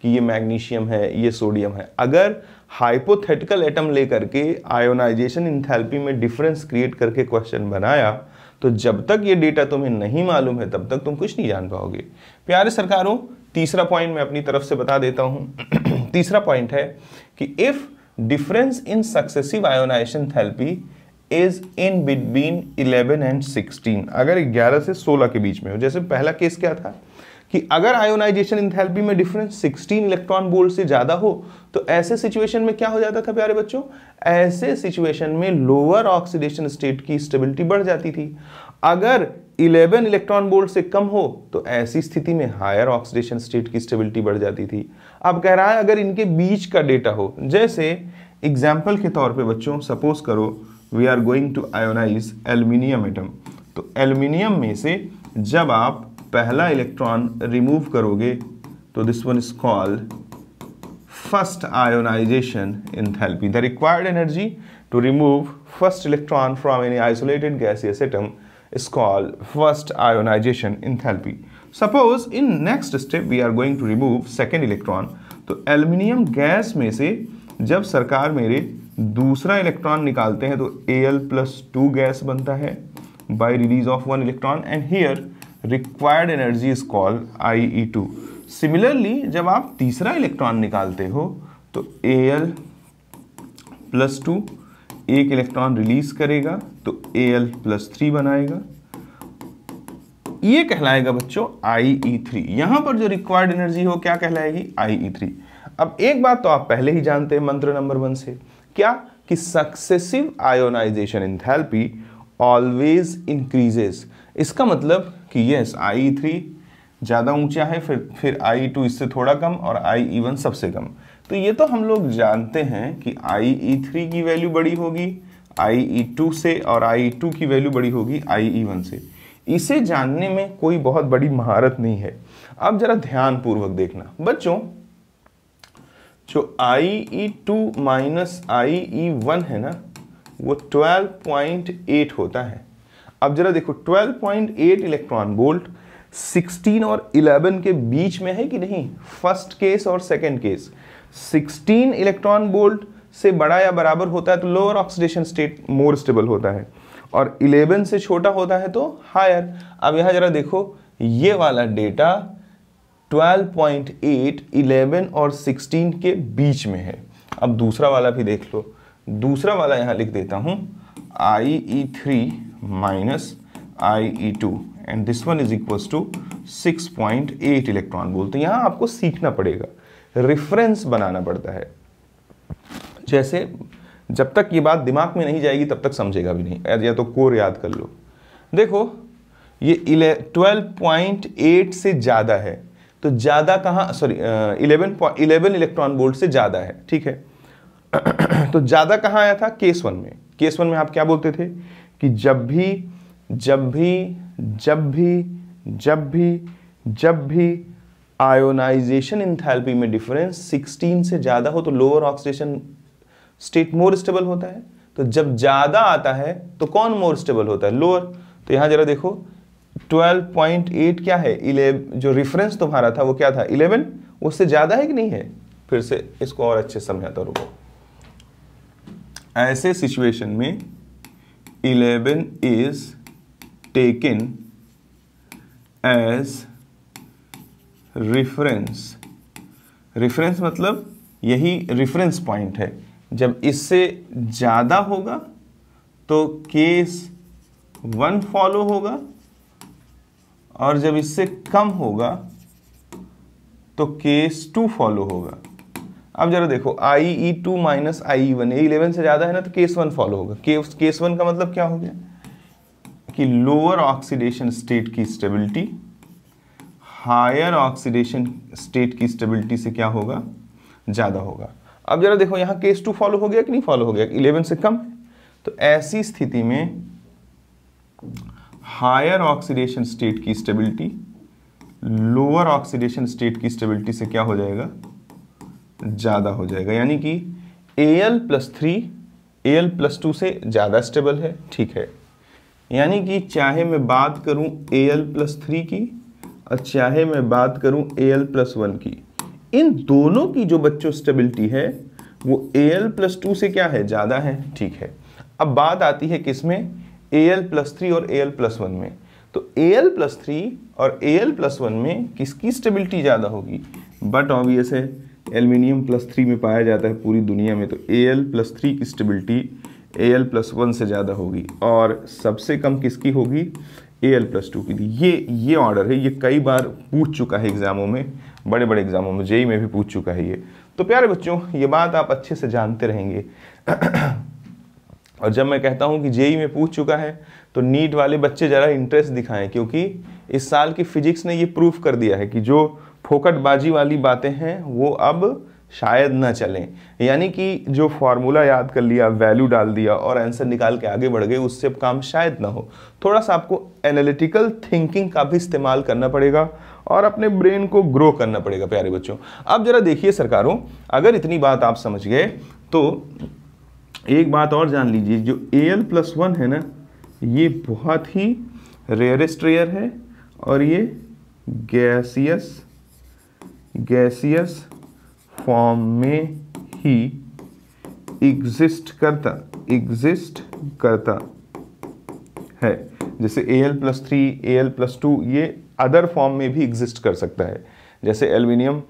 कि ये मैग्नीशियम है, ये सोडियम है। अगर हाइपोथेटिकल एटम लेकर के आयोनाइजेशन एंथैल्पी में डिफरेंस क्रिएट करके क्वेश्चन बनाया तो जब तक ये डेटा तुम्हें नहीं मालूम है तब तक तुम कुछ नहीं जान पाओगे। प्यारे सरकारों, तीसरा पॉइंट मैं अपनी तरफ से बता देता हूं। तीसरा पॉइंट है कि if difference in successive ionisation enthalpy is in between 11 and 16, अगर 11 से 16 के बीच में हो, जैसे पहला केस क्या था कि अगर आयोनाइजेशन एंथैल्पी में डिफरेंस 16 इलेक्ट्रॉन वोल्ट से ज्यादा हो तो ऐसे सिचुएशन में क्या हो जाता था प्यारे बच्चों, ऐसे सिचुएशन में लोअर ऑक्सीडेशन स्टेट की स्टेबिलिटी बढ़ जाती थी। अगर 11 इलेक्ट्रॉन वोल्ट से कम हो तो ऐसी स्थिति में हायर ऑक्सीडेशन स्टेट की स्टेबिलिटी बढ़ जाती थी। अब कह रहा है अगर इनके बीच का डेटा हो, जैसे एग्जाम्पल के तौर पर बच्चों सपोज करो we are going to ionize aluminium atom, तो एल्यूमिनियम में से जब आप पहला इलेक्ट्रॉन रिमूव करोगे तो this one is called first ionization enthalpy. The required energy to remove first electron from any isolated gaseous atom is called first ionization enthalpy. Suppose in next step we are going to remove second electron, तो एल्यूमिनियम गैस में से जब सरकार मेरे दूसरा इलेक्ट्रॉन निकालते हैं तो Al+2 गैस बनता है by release of one electron, and here required energy is called IE2। Similarly जब आप तीसरा इलेक्ट्रॉन निकालते हो तो Al+2 एक इलेक्ट्रॉन रिलीज करेगा तो Al+3 बनाएगा, ये कहलाएगा बच्चों IE3। यहां पर जो रिक्वायर्ड एनर्जी हो क्या कहलाएगी, IE3। अब एक बात तो आप पहले ही जानते हैं मंत्र नंबर 1 से, क्या कि successive ionisation enthalpy always increases. इसका मतलब कि यस IE3 ज़्यादा ऊंचा है, फिर IE2 इससे थोड़ा कम और IE1 सबसे कम। तो ये तो हम लोग जानते हैं कि IE3 की वैल्यू बड़ी होगी IE2 से और IE2 की वैल्यू बड़ी होगी IE1 से। इसे जानने में कोई बहुत बड़ी महारत नहीं है। अब जरा ध्यानपूर्वक देखना बच्चों, जो IE2 माइनस IE1 है ना वो 12.8 होता है। अब जरा देखो 12.8 इलेक्ट्रॉन वोल्ट 16 और 11 के बीच में है कि नहीं, फर्स्ट केस और सेकंड केस। 16 इलेक्ट्रॉन वोल्ट से बड़ा या बराबर होता है तो lower oxidation state more stable होता है, और 11 से छोटा होता है तो हायर। अब यहां जरा देखो ये वाला डेटा 12.8 11 और 16 के बीच में है। अब दूसरा वाला भी देख लो, दूसरा वाला यहां लिख देता हूं IE3 minus IE2 and this one is equals to 6.8 electron volt. तो यहां आपको सीखना पड़ेगा, रेफरेंस बनाना पड़ता है। जैसे जब तक ये बात दिमाग में नहीं जाएगी तब तक समझेगा भी नहीं, या तो कोर याद कर लो। देखो ये 12.8 से ज़्यादा है, तो ज़्यादा कहाँ, सॉरी 11 इलेक्ट्रॉन वोल्ट से ज़्यादा है, ठीक है। तो ज़्यादा कहाँ आया था, केस 1 में। केस 1 में आप क्या बोलते थे कि जब भी आयोनाइजेशन एंथैल्पी में डिफरेंस 16 से ज़्यादा हो तो lower oxidation state more stable होता है। तो जब ज़्यादा आता है तो कौन मोर स्टेबल होता है, लोअर। तो यहाँ जरा देखो 12.8 क्या है, 11, जो रेफरेंस तुम्हारा था वो क्या था 11, उससे ज़्यादा है कि नहीं है। फिर से इसको और अच्छे से समझाता रुको। ऐसे सिचुएशन में 11 is taken as reference. Reference मतलब यही रेफरेंस पॉइंट है। जब इससे ज़्यादा होगा तो केस 1 फॉलो होगा, और जब इससे कम होगा तो केस 2 फॉलो होगा। अब जरा देखो IE2 माइनस IE1, 11 से ज़्यादा है ना, तो केस 1 फॉलो होगा। केस 1 का मतलब क्या हो गया कि लोअर ऑक्सीडेशन स्टेट की स्टेबिलिटी हायर ऑक्सीडेशन स्टेट की स्टेबिलिटी से क्या होगा, ज़्यादा होगा। अब जरा देखो यहाँ केस 2 फॉलो हो गया कि नहीं फॉलो हो गया, 11 से कम। तो ऐसी स्थिति में हायर ऑक्सीडेशन स्टेट की स्टेबिलिटी लोअर ऑक्सीडेशन स्टेट की स्टेबिलिटी से क्या हो जाएगा, ज़्यादा हो जाएगा। यानी कि Al+3 Al+2 से ज़्यादा स्टेबल है, ठीक है। यानी कि चाहे मैं बात करूं Al+3 की और चाहे मैं बात करूं Al+1 की, इन दोनों की जो बच्चों स्टेबिलिटी है वो Al+2 से क्या है, ज़्यादा है, ठीक है। अब बात आती है किसमें, Al+3 और Al+1 में। तो Al+3 और Al+1 में किसकी स्टेबिलिटी ज़्यादा होगी, बट ऑब्वियस है एल्युमिनियम+3 में पाया जाता है पूरी दुनिया में, तो Al+3 की स्टेबिलिटी Al+1 से ज़्यादा होगी, और सबसे कम किसकी होगी, Al+2 की। ये ऑर्डर है, ये कई बार पूछ चुका है एग्जामों में, बड़े बड़े एग्जामों में, जेईई में भी पूछ चुका है ये। तो प्यारे बच्चों ये बात आप अच्छे से जानते रहेंगे। और जब मैं कहता हूँ कि जेईई में पूछ चुका है तो नीट वाले बच्चे ज़रा इंटरेस्ट दिखाएं, क्योंकि इस साल की फिजिक्स ने ये प्रूफ कर दिया है कि जो फोकटबाजी वाली बातें हैं वो अब शायद ना चलें। यानी कि जो फॉर्मूला याद कर लिया, वैल्यू डाल दिया और आंसर निकाल के आगे बढ़ गए, उससे अब काम शायद ना हो। थोड़ा सा आपको एनालिटिकल थिंकिंग का भी इस्तेमाल करना पड़ेगा और अपने ब्रेन को ग्रो करना पड़ेगा प्यारे बच्चों। अब जरा देखिए सरकारों, अगर इतनी बात आप समझ गए तो एक बात और जान लीजिए, जो Al+1 है ना, ये बहुत ही रेयरेस्ट रेयर है और ये गैसियस फॉर्म में ही एग्जिस्ट करता है। जैसे Al+3 Al+2 ये अदर फॉर्म में भी एग्जिस्ट कर सकता है। जैसे एल्युमिनियम,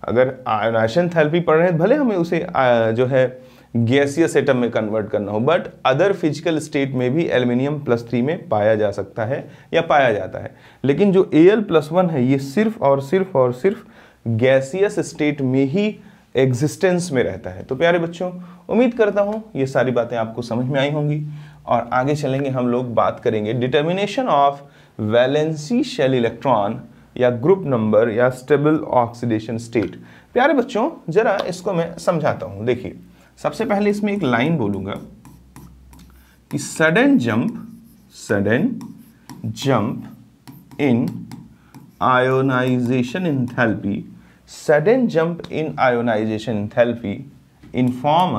अगर आयोनाइजेशन एंथैल्पी पढ़ रहे हैं, भले हमें उसे जो है गैसियस एटम में कन्वर्ट करना हो, बट अदर फिजिकल स्टेट में भी एल्युमिनियम+3 में पाया जा सकता है या पाया जाता है। लेकिन जो Al+1 है ये सिर्फ और सिर्फ गैसियस स्टेट में ही एग्जिस्टेंस में रहता है। तो प्यारे बच्चों उम्मीद करता हूँ ये सारी बातें आपको समझ में आई होंगी, और आगे चलेंगे हम लोग बात करेंगे determination of valency shell electron या ग्रुप नंबर या स्टेबल ऑक्सीडेशन स्टेट। प्यारे बच्चों जरा इसको मैं समझाता हूँ। देखिए सबसे पहले इसमें एक लाइन बोलूंगा कि sudden jump in ionisation enthalpy, sudden jump in ionization enthalpy inform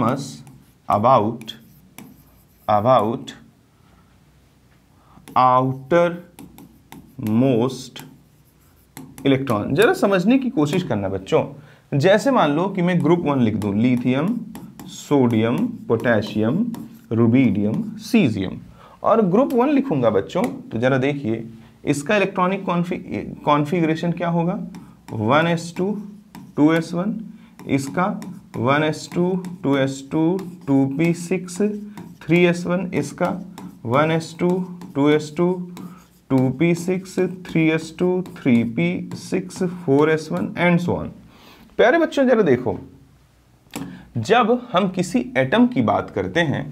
us about outermost electron. जरा समझने की कोशिश करना बच्चों। जैसे मान लो कि मैं ग्रुप 1 लिख दूं, lithium, sodium, potassium, rubidium, caesium, और ग्रुप 1 लिखूंगा बच्चों, तो जरा देखिए इसका इलेक्ट्रॉनिक कॉन्फ़िगरेशन क्या होगा, 1s2 2s1, इसका 1s2 2s2 2p6 3s1, इसका 1s2 2s2 2p6 3s2 3p6 4s1 and so on. प्यारे बच्चों जरा देखो, जब हम किसी एटम की बात करते हैं,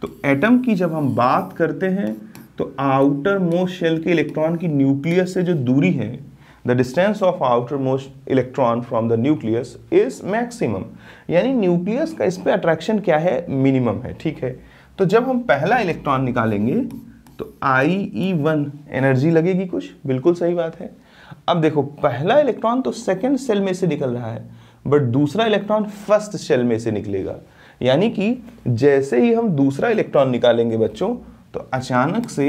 तो एटम की जब हम बात करते हैं तो आउटर मोस्ट शेल के इलेक्ट्रॉन की न्यूक्लियस से जो दूरी है, the distance of outer most electron from the nucleus is maximum, यानी न्यूक्लियस का इस पे अट्रैक्शन क्या है, मिनिमम है। ठीक है, तो जब हम पहला इलेक्ट्रॉन निकालेंगे तो IE1 एनर्जी लगेगी कुछ, बिल्कुल सही बात है। अब देखो पहला इलेक्ट्रॉन तो सेकेंड सेल में से निकल रहा है, बट दूसरा इलेक्ट्रॉन फर्स्ट शेल में से निकलेगा, यानी कि जैसे ही हम दूसरा इलेक्ट्रॉन निकालेंगे बच्चों, तो अचानक से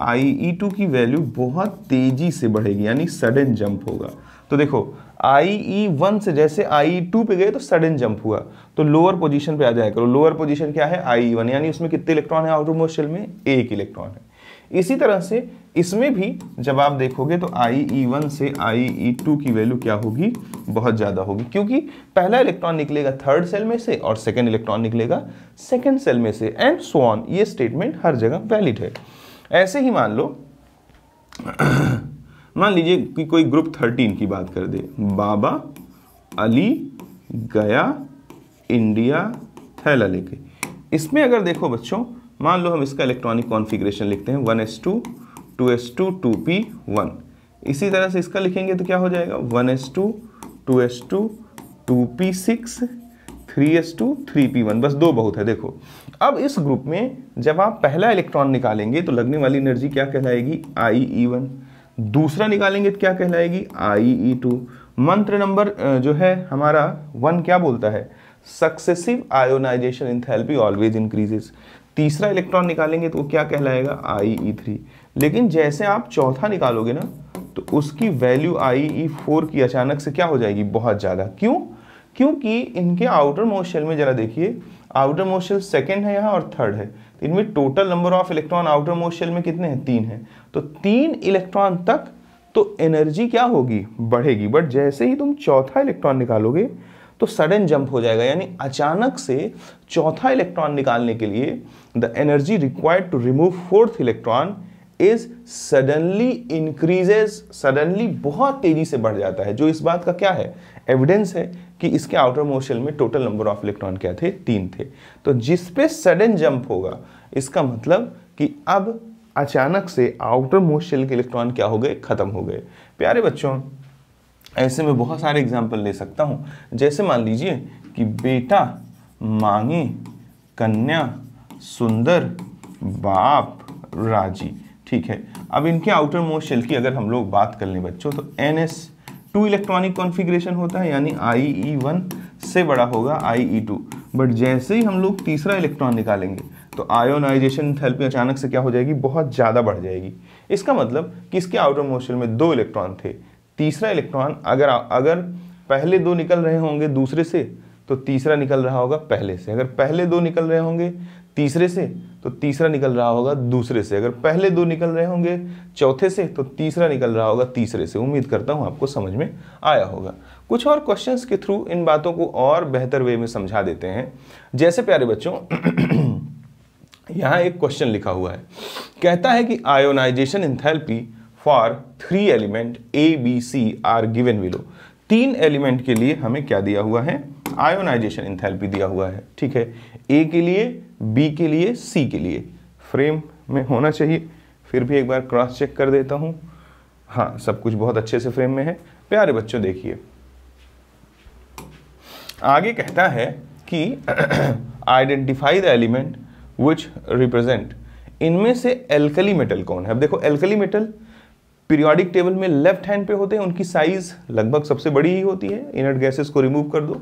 IE2 की वैल्यू बहुत तेजी से बढ़ेगी, यानी सडन जंप होगा। तो देखो IE1 से जैसे IE2 पे गए तो सडन जंप हुआ, तो लोअर पोजीशन पे आ जाएगा। करो, लोअर पोजीशन क्या है, IE1, यानी उसमें कितने इलेक्ट्रॉन है आउटर मोस्ट शेल में, एक इलेक्ट्रॉन है। इसी तरह से इसमें भी जब आप देखोगे तो IE1 से IE2 की वैल्यू क्या होगी, बहुत ज़्यादा होगी, क्योंकि पहला इलेक्ट्रॉन निकलेगा थर्ड सेल में से और सेकेंड इलेक्ट्रॉन निकलेगा सेकेंड सेल में से, एंड सो ऑन। ये स्टेटमेंट हर जगह वैलिड है। ऐसे ही मान लो मान लीजिए कि कोई ग्रुप 13 की बात कर दे, बाबा, अली, गया, इंडिया, थैला लेके। इसमें अगर देखो बच्चों, मान लो हम इसका इलेक्ट्रॉनिक कॉन्फ़िगरेशन लिखते हैं 1s2 2s2 2p1। इसी तरह से इसका लिखेंगे तो क्या हो जाएगा, 1s2 2s2 2p6 3s2 3p1, बस दो बहुत है। देखो अब इस ग्रुप में जब आप पहला इलेक्ट्रॉन निकालेंगे तो लगने वाली एनर्जी क्या कहलाएगी, IE1। दूसरा निकालेंगे तो क्या कहलाएगी, IE2। मंत्र नंबर जो है हमारा 1 क्या बोलता है, successive ionisation enthalpy always increases. तीसरा इलेक्ट्रॉन निकालेंगे तो क्या कहलाएगा, IE3। लेकिन जैसे आप चौथा निकालोगे ना, तो उसकी वैल्यू IE4 की अचानक से क्या हो जाएगी, बहुत ज़्यादा। क्यों, क्योंकि इनके आउटर मोस्ट शेल में जरा देखिए, आउटर मोस्ट शेल सेकेंड है यहाँ और थर्ड है, तो इनमें total number of electron outermost shell में कितने हैं, 3 हैं। तो 3 इलेक्ट्रॉन तक तो एनर्जी क्या होगी, बढ़ेगी, बट जैसे ही तुम चौथा इलेक्ट्रॉन निकालोगे तो सडन जंप हो जाएगा, यानी अचानक से चौथा इलेक्ट्रॉन निकालने के लिए the energy required to remove fourth electron is suddenly increases, suddenly बहुत तेजी से बढ़ जाता है। जो इस बात का क्या है, एविडेंस है कि इसके आउटर मोस्ट शेल में टोटल नंबर ऑफ इलेक्ट्रॉन क्या थे, 3 थे। तो जिस पे सडन जंप होगा, इसका मतलब कि अब अचानक से आउटर मोस्ट शेल के इलेक्ट्रॉन क्या हो गए, खत्म हो गए। प्यारे बच्चों, ऐसे में बहुत सारे एग्जाम्पल ले सकता हूँ। जैसे मान लीजिए कि बेटा मांगे कन्या सुंदर बाप राजी। ठीक है, अब इनके आउटर मोस्ट शेल की अगर हम लोग बात कर लें बच्चों, तो NS2 इलेक्ट्रॉनिक कॉन्फ़िगरेशन होता है, यानी IE1 से बड़ा होगा IE2। बट जैसे ही हम लोग तीसरा इलेक्ट्रॉन निकालेंगे तो आयोनाइजेशन एंथैल्पी अचानक से क्या हो जाएगी, बहुत ज़्यादा बढ़ जाएगी। इसका मतलब कि इसके आउटर मोस्ट शेल में 2 इलेक्ट्रॉन थे, तीसरा इलेक्ट्रॉन अगर पहले 2 निकल रहे होंगे दूसरे से, तो तीसरा निकल रहा होगा पहले से। अगर पहले 2 निकल रहे होंगे तीसरे से, तो तीसरा निकल रहा होगा दूसरे से। अगर पहले 2 निकल रहे होंगे चौथे से, तो तीसरा निकल रहा होगा तीसरे से। उम्मीद करता हूँ आपको समझ में आया होगा। कुछ और क्वेश्चंस के थ्रू इन बातों को और बेहतर वे में समझा देते हैं। जैसे प्यारे बच्चों यहाँ एक क्वेश्चन लिखा हुआ है, कहता है कि ionization enthalpy for 3 element A, B, C are given below. 3 element के लिए हमें क्या दिया हुआ है, आयोनाइजेशन एंथैल्पी दिया हुआ है। ठीक है, A के लिए, B के लिए, C के लिए। फ्रेम में होना चाहिए, फिर भी एक बार क्रॉस चेक कर देता हूँ। हाँ, सब कुछ बहुत अच्छे से फ्रेम में है। प्यारे बच्चों देखिए, आगे कहता है कि identify the element which represent, इनमें से एल्कली मेटल कौन है। अब देखो एल्कली मेटल पीरियोडिक टेबल में लेफ्ट हैंड पे होते हैं, उनकी साइज लगभग सबसे बड़ी ही होती है। इनर्ट गैसेस को रिमूव कर दो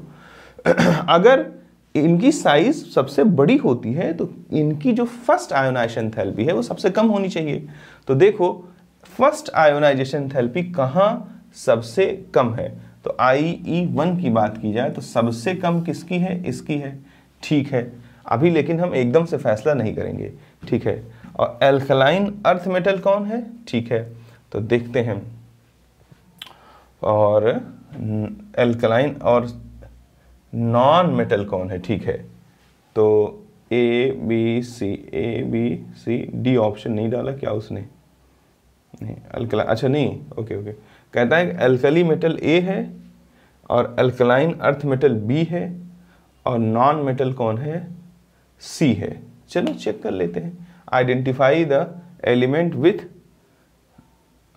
अगर इनकी साइज सबसे बड़ी होती है तो इनकी जो फर्स्ट आयोनाइजेशन एंथैल्पी है वो सबसे कम होनी चाहिए। तो देखो फर्स्ट आयोनाइजेशन एंथैल्पी कहाँ सबसे कम है, तो IE1 की बात की जाए तो सबसे कम किसकी है, इसकी है। ठीक है, अभी लेकिन हम एकदम से फैसला नहीं करेंगे। ठीक है, और एल्कलाइन अर्थ मेटल कौन है, ठीक है, तो देखते हैं। और एल्कलाइन और नॉन मेटल कौन है, ठीक है, तो A B C ऑप्शन नहीं डाला क्या उसने, नहीं अल्कला, अच्छा नहीं, ओके कहता है एल्कली मेटल A है और अल्कलाइन अर्थ मेटल B है और नॉन मेटल कौन है, सी है। चलो चेक कर लेते हैं। Identify the element with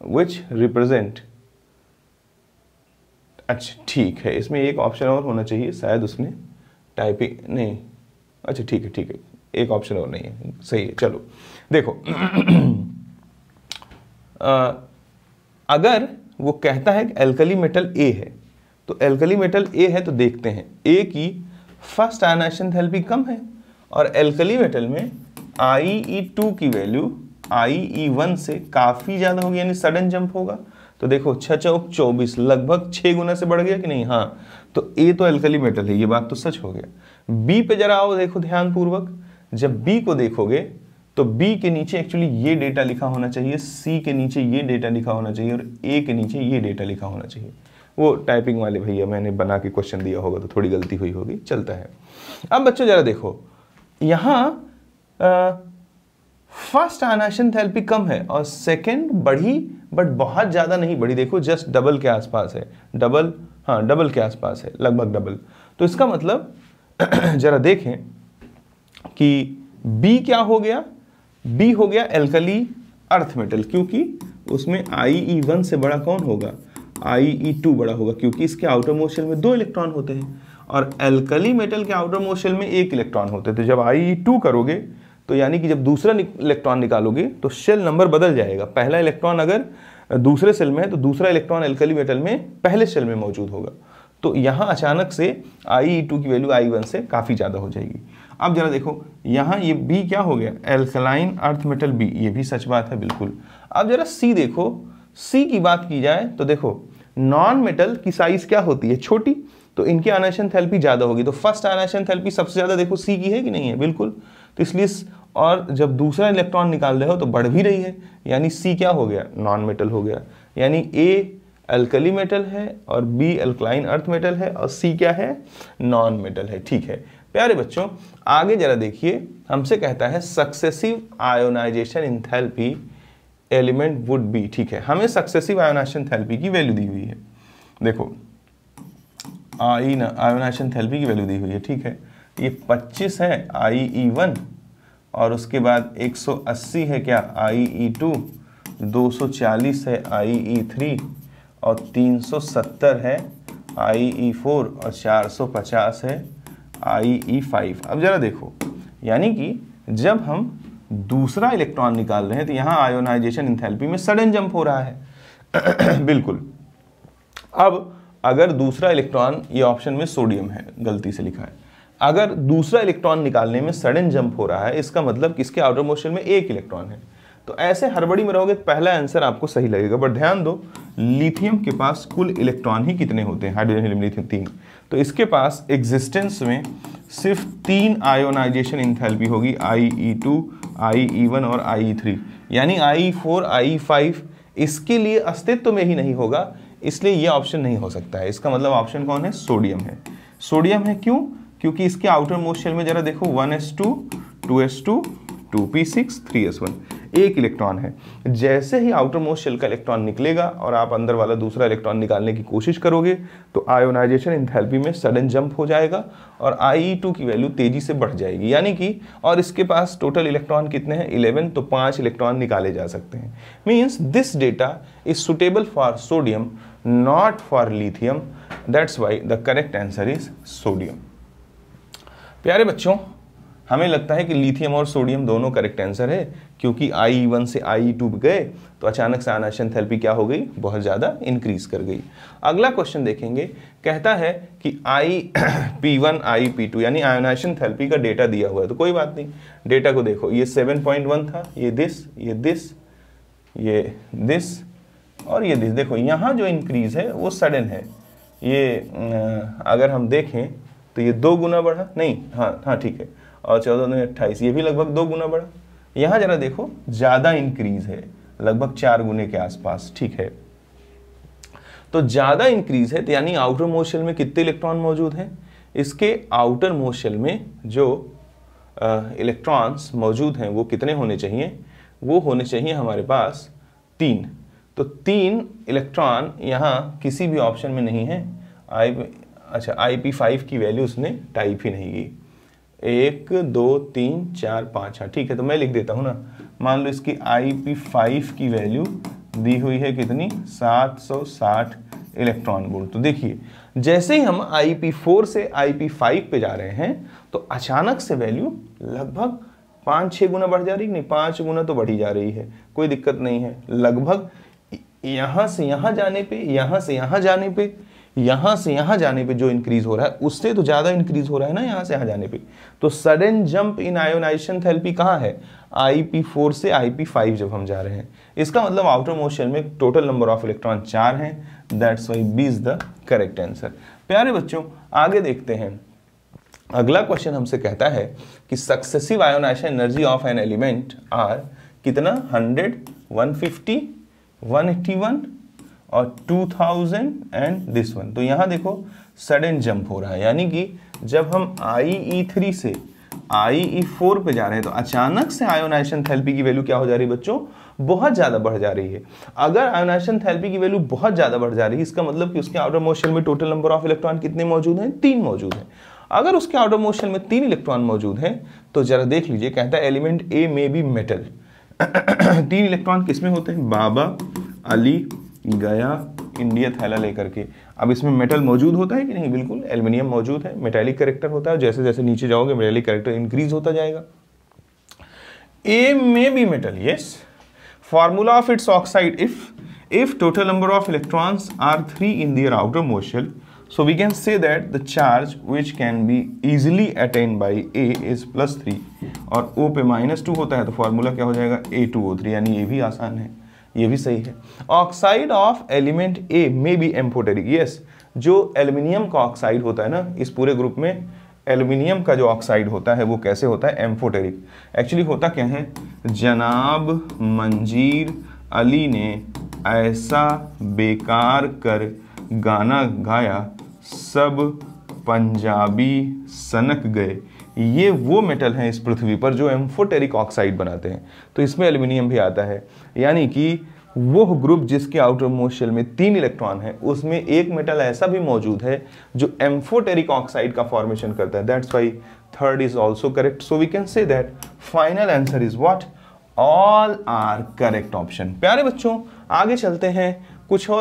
which represent, अच्छा ठीक है, इसमें एक ऑप्शन और होना चाहिए, शायद उसने टाइपिंग नहीं, अच्छा ठीक है ठीक है, एक ऑप्शन और नहीं है, सही है। चलो देखो अगर वो कहता है कि एल्कली मेटल ए है, तो एल्कली मेटल ए है तो देखते हैं ए की फर्स्ट आयनाइजेशन एंथैल्पी कम है और एल्कली मेटल में IE2 की वैल्यू IE1 से काफ़ी ज़्यादा होगी, यानी सडन जंप होगा। तो देखो 6 चौक 24, लगभग 6 गुना से बढ़ गया कि नहीं, हाँ, तो ए तो एल्कली मेटल है, ये बात तो सच हो गया। बी पे जरा आओ, देखो ध्यान पूर्वक, जब बी को देखोगे तो बी के नीचे एक्चुअली ये डेटा लिखा होना चाहिए, सी के नीचे ये डेटा लिखा होना चाहिए और ए के नीचे ये डेटा लिखा होना चाहिए। वो टाइपिंग वाले भैया मैंने बना के क्वेश्चन दिया होगा तो थोड़ी गलती हुई होगी, चलता है। अब बच्चों जरा देखो, यहाँ फर्स्ट आयनाइजेशन एंथैल्पी कम है और सेकंड बढ़ी, बट बहुत ज़्यादा नहीं बढ़ी, देखो जस्ट डबल के आसपास है, डबल, हाँ डबल के आसपास है, लगभग डबल। तो इसका मतलब जरा देखें कि बी क्या हो गया, बी हो गया एल्कली अर्थ मेटल, क्योंकि उसमें IE1 से बड़ा कौन होगा, IE2 बड़ा होगा, क्योंकि इसके आउटर मोस्ट शेल में 2 इलेक्ट्रॉन होते हैं और एल्कली मेटल के आउटर मोस्ट शेल में 1 इलेक्ट्रॉन होते हैं। तो जब IE2 करोगे तो यानी कि जब दूसरा इलेक्ट्रॉन निकालोगे तो शेल नंबर बदल जाएगा। पहला इलेक्ट्रॉन अगर दूसरे सेल में है तो दूसरा इलेक्ट्रॉन एल्कली मेटल में पहले सेल में मौजूद होगा। तो यहाँ अचानक से IE2 की वैल्यू I1 से काफ़ी ज़्यादा हो जाएगी। अब जरा देखो यहाँ ये बी क्या हो गया, एल्कलाइन अर्थ मेटल बी, ये भी सच बात है बिल्कुल। अब जरा सी देखो, सी की बात की जाए तो देखो नॉन मेटल की साइज क्या होती है, छोटी, तो इनकी आयनाइजेशन एंथैल्पी ज़्यादा होगी। तो फर्स्ट आयनाइजेशन एंथैल्पी सबसे ज़्यादा देखो सी की है कि नहीं है, बिल्कुल। तो इसलिए और जब दूसरा इलेक्ट्रॉन निकाल रहे हो तो बढ़ भी रही है, यानी सी क्या हो गया, नॉन मेटल हो गया। यानी ए एल्कली मेटल है और बी एल्कलाइन अर्थ मेटल है और सी क्या है, नॉन मेटल है। ठीक है प्यारे बच्चों, आगे जरा देखिए, हमसे कहता है successive ionisation enthalpy element would be. ठीक है, हमें सक्सेसिव आयोनाइजेशन एंथैल्पी की वैल्यू दी हुई है, देखो आयोनाइजेशन एंथैल्पी की वैल्यू दी हुई है। ठीक है, ये 25 है IE1 और उसके बाद 180 है क्या IE2, 240 है IE3 और 370 है IE4 और 450 है IE5। अब जरा देखो, यानी कि जब हम दूसरा इलेक्ट्रॉन निकाल रहे हैं तो यहाँ आयोनाइजेशन एंथैल्पी में सडन जंप हो रहा है बिल्कुल। अब अगर दूसरा इलेक्ट्रॉन, ये ऑप्शन में सोडियम है, गलती से लिखा है, अगर दूसरा इलेक्ट्रॉन निकालने में सडन जंप हो रहा है, इसका मतलब किसके आउटर मोस्ट शेल में 1 इलेक्ट्रॉन है। तो ऐसे हड़बड़ी में रहोगे तो पहला आंसर आपको सही लगेगा, बट ध्यान दो लिथियम के पास कुल इलेक्ट्रॉन ही कितने होते हैं, हाइड्रोजन हीलियम लिथियम 3, तो इसके पास एग्जिस्टेंस में सिर्फ 3 आयोनाइजेशन एंथैल्पी होगी, IE2, IE1 और IE3, यानी IE4, IE5 इसके लिए अस्तित्व में ही नहीं होगा, इसलिए ये ऑप्शन नहीं हो सकता है। इसका मतलब ऑप्शन कौन है, सोडियम है। सोडियम है क्यों, क्योंकि इसके आउटर मोस्ट शेल में जरा देखो 1s2, 2s2, 2p6, 3s1, 1 electron है। जैसे ही आउटर मोस्ट शेल का इलेक्ट्रॉन निकलेगा और आप अंदर वाला दूसरा इलेक्ट्रॉन निकालने की कोशिश करोगे तो आयोनाइजेशन एंथैल्पी में सडन जंप हो जाएगा और IE2 की वैल्यू तेजी से बढ़ जाएगी, यानी कि, और इसके पास टोटल इलेक्ट्रॉन कितने हैं, 11, तो 5 इलेक्ट्रॉन निकाले जा सकते हैं। Means this data is suitable for sodium, not for lithium, that's why the correct answer is sodium. प्यारे बच्चों, हमें लगता है कि लिथियम और सोडियम दोनों करेक्ट आंसर है, क्योंकि IE1 से IE2 गए तो अचानक से आयनाइजेशन एंथैल्पी क्या हो गई, बहुत ज़्यादा इंक्रीज कर गई। अगला क्वेश्चन देखेंगे, कहता है कि IP1, IP2 यानी आयनाइजेशन एंथैल्पी का डेटा दिया हुआ है, तो कोई बात नहीं, डेटा को देखो, ये 7.1 था, ये दिस, ये दिस, ये दिस और ये दिस। देखो यहाँ जो इंक्रीज है वो सडन है, ये अगर हम देखें तो ये 2 गुना बढ़ा, नहीं, हाँ ठीक है, और 14 दूनी 28, ये भी लगभग 2 गुना बढ़ा। यहाँ जरा देखो ज़्यादा इंक्रीज है, लगभग 4 गुने के आसपास। ठीक है, तो ज़्यादा इंक्रीज है तो यानी आउटर मोस्ट शेल में कितने इलेक्ट्रॉन मौजूद हैं, इसके आउटर मोस्ट शेल में जो इलेक्ट्रॉन्स मौजूद हैं वो कितने होने चाहिए, वो होने चाहिए हमारे पास 3। तो 3 इलेक्ट्रॉन यहाँ किसी भी ऑप्शन में नहीं है, अच्छा IP5 की वैल्यू उसने टाइप ही नहीं की। 1 2 3 4 5, हाँ ठीक है, तो मैं लिख देता हूँ ना। मान लो इसकी IP5 की वैल्यू दी हुई है कितनी, 760 इलेक्ट्रॉन वोल्ट। तो देखिए जैसे ही हम IP4 से IP5 पे जा रहे हैं तो अचानक से वैल्यू लगभग 5-6 गुना बढ़ जा रही है, नहीं 5 गुना तो बढ़ी जा रही है, कोई दिक्कत नहीं है। लगभग यहाँ से यहाँ जाने पे, यहाँ से यहाँ जाने पे, यहाँ से यहाँ जाने पे जो इंक्रीज हो रहा है उससे तो ज़्यादा इंक्रीज हो रहा है ना यहाँ से यहाँ जाने पे। तो sudden jump in ionization therapy कहाँ है, IP4 से IP5 जब हम जा रहे हैं। इसका मतलब आउटर मोस्ट शेल में टोटल नंबर ऑफ इलेक्ट्रॉन 4 हैं, that's why B is the correct answer. प्यारे बच्चों आगे देखते हैं। अगला क्वेश्चन हमसे कहता है कि successive ionization energy of an element are कितना, 100, 150, 181 और 2000 एंड दिस वन। तो यहाँ देखो सडन जंप हो रहा है, यानी कि जब हम IE3 से IE4 पे जा रहे हैं तो अचानक से आयोनाइजेशन थेरेपी की वैल्यू क्या हो जा रही है बच्चों, बहुत ज़्यादा बढ़ जा रही है। अगर आयोनाइजेशन थेरेपी की वैल्यू बहुत ज़्यादा बढ़ जा रही है इसका मतलब कि उसके आउटर मोस्ट शेल में टोटल नंबर ऑफ इलेक्ट्रॉन कितने मौजूद हैं, 3 मौजूद हैं। अगर उसके आउटर मोस्ट शेल में 3 इलेक्ट्रॉन मौजूद हैं तो जरा देख लीजिए, कहता है एलिमेंट ए में बी मेटल। 3 इलेक्ट्रॉन किसमें होते हैं, बाबा, अली, गया, इंडिया, थैला लेकर के। अब इसमें मेटल मौजूद होता है कि नहीं, बिल्कुल एल्युमिनियम मौजूद है, मेटालिक कैरेक्टर होता है, जैसे जैसे नीचे जाओगे मेटालिक कैरेक्टर इंक्रीज होता जाएगा। ए में B metal, yes. Formula of its oxide, if total number of electrons are 3 in their outermost shell, so we can say that the charge which can be easily attained by A is +3 और O पे -2 होता है, तो फॉर्मूला क्या हो जाएगा, A2O3, यानी ये भी आसान है, ये भी सही है। ऑक्साइड ऑफ एलिमेंट ए में बी एम्फोटेरिक, यस। जो एल्युमिनियम का ऑक्साइड होता है ना, इस पूरे ग्रुप में एल्युमिनियम का जो ऑक्साइड होता है वो कैसे होता है, एम्फोटेरिक। एक्चुअली होता क्या है, जनाब मंजीर अली ने ऐसा बेकार कर गाना गाया, सब पंजाबी सनक गए। ये वो मेटल हैं इस पृथ्वी पर जो एम्फोटेरिक ऑक्साइड बनाते हैं, तो इसमें एल्युमिनियम भी आता है। यानी कि वो ग्रुप जिसके आउटर मोस्ट शेल में 3 इलेक्ट्रॉन है उसमें एक मेटल ऐसा भी मौजूद है जो एम्फोटेरिक ऑक्साइड का फॉर्मेशन करता है, that's why third is also correct. So we can say that final answer is what, all are correct option. प्यारे बच्चों आगे चलते हैं कुछ और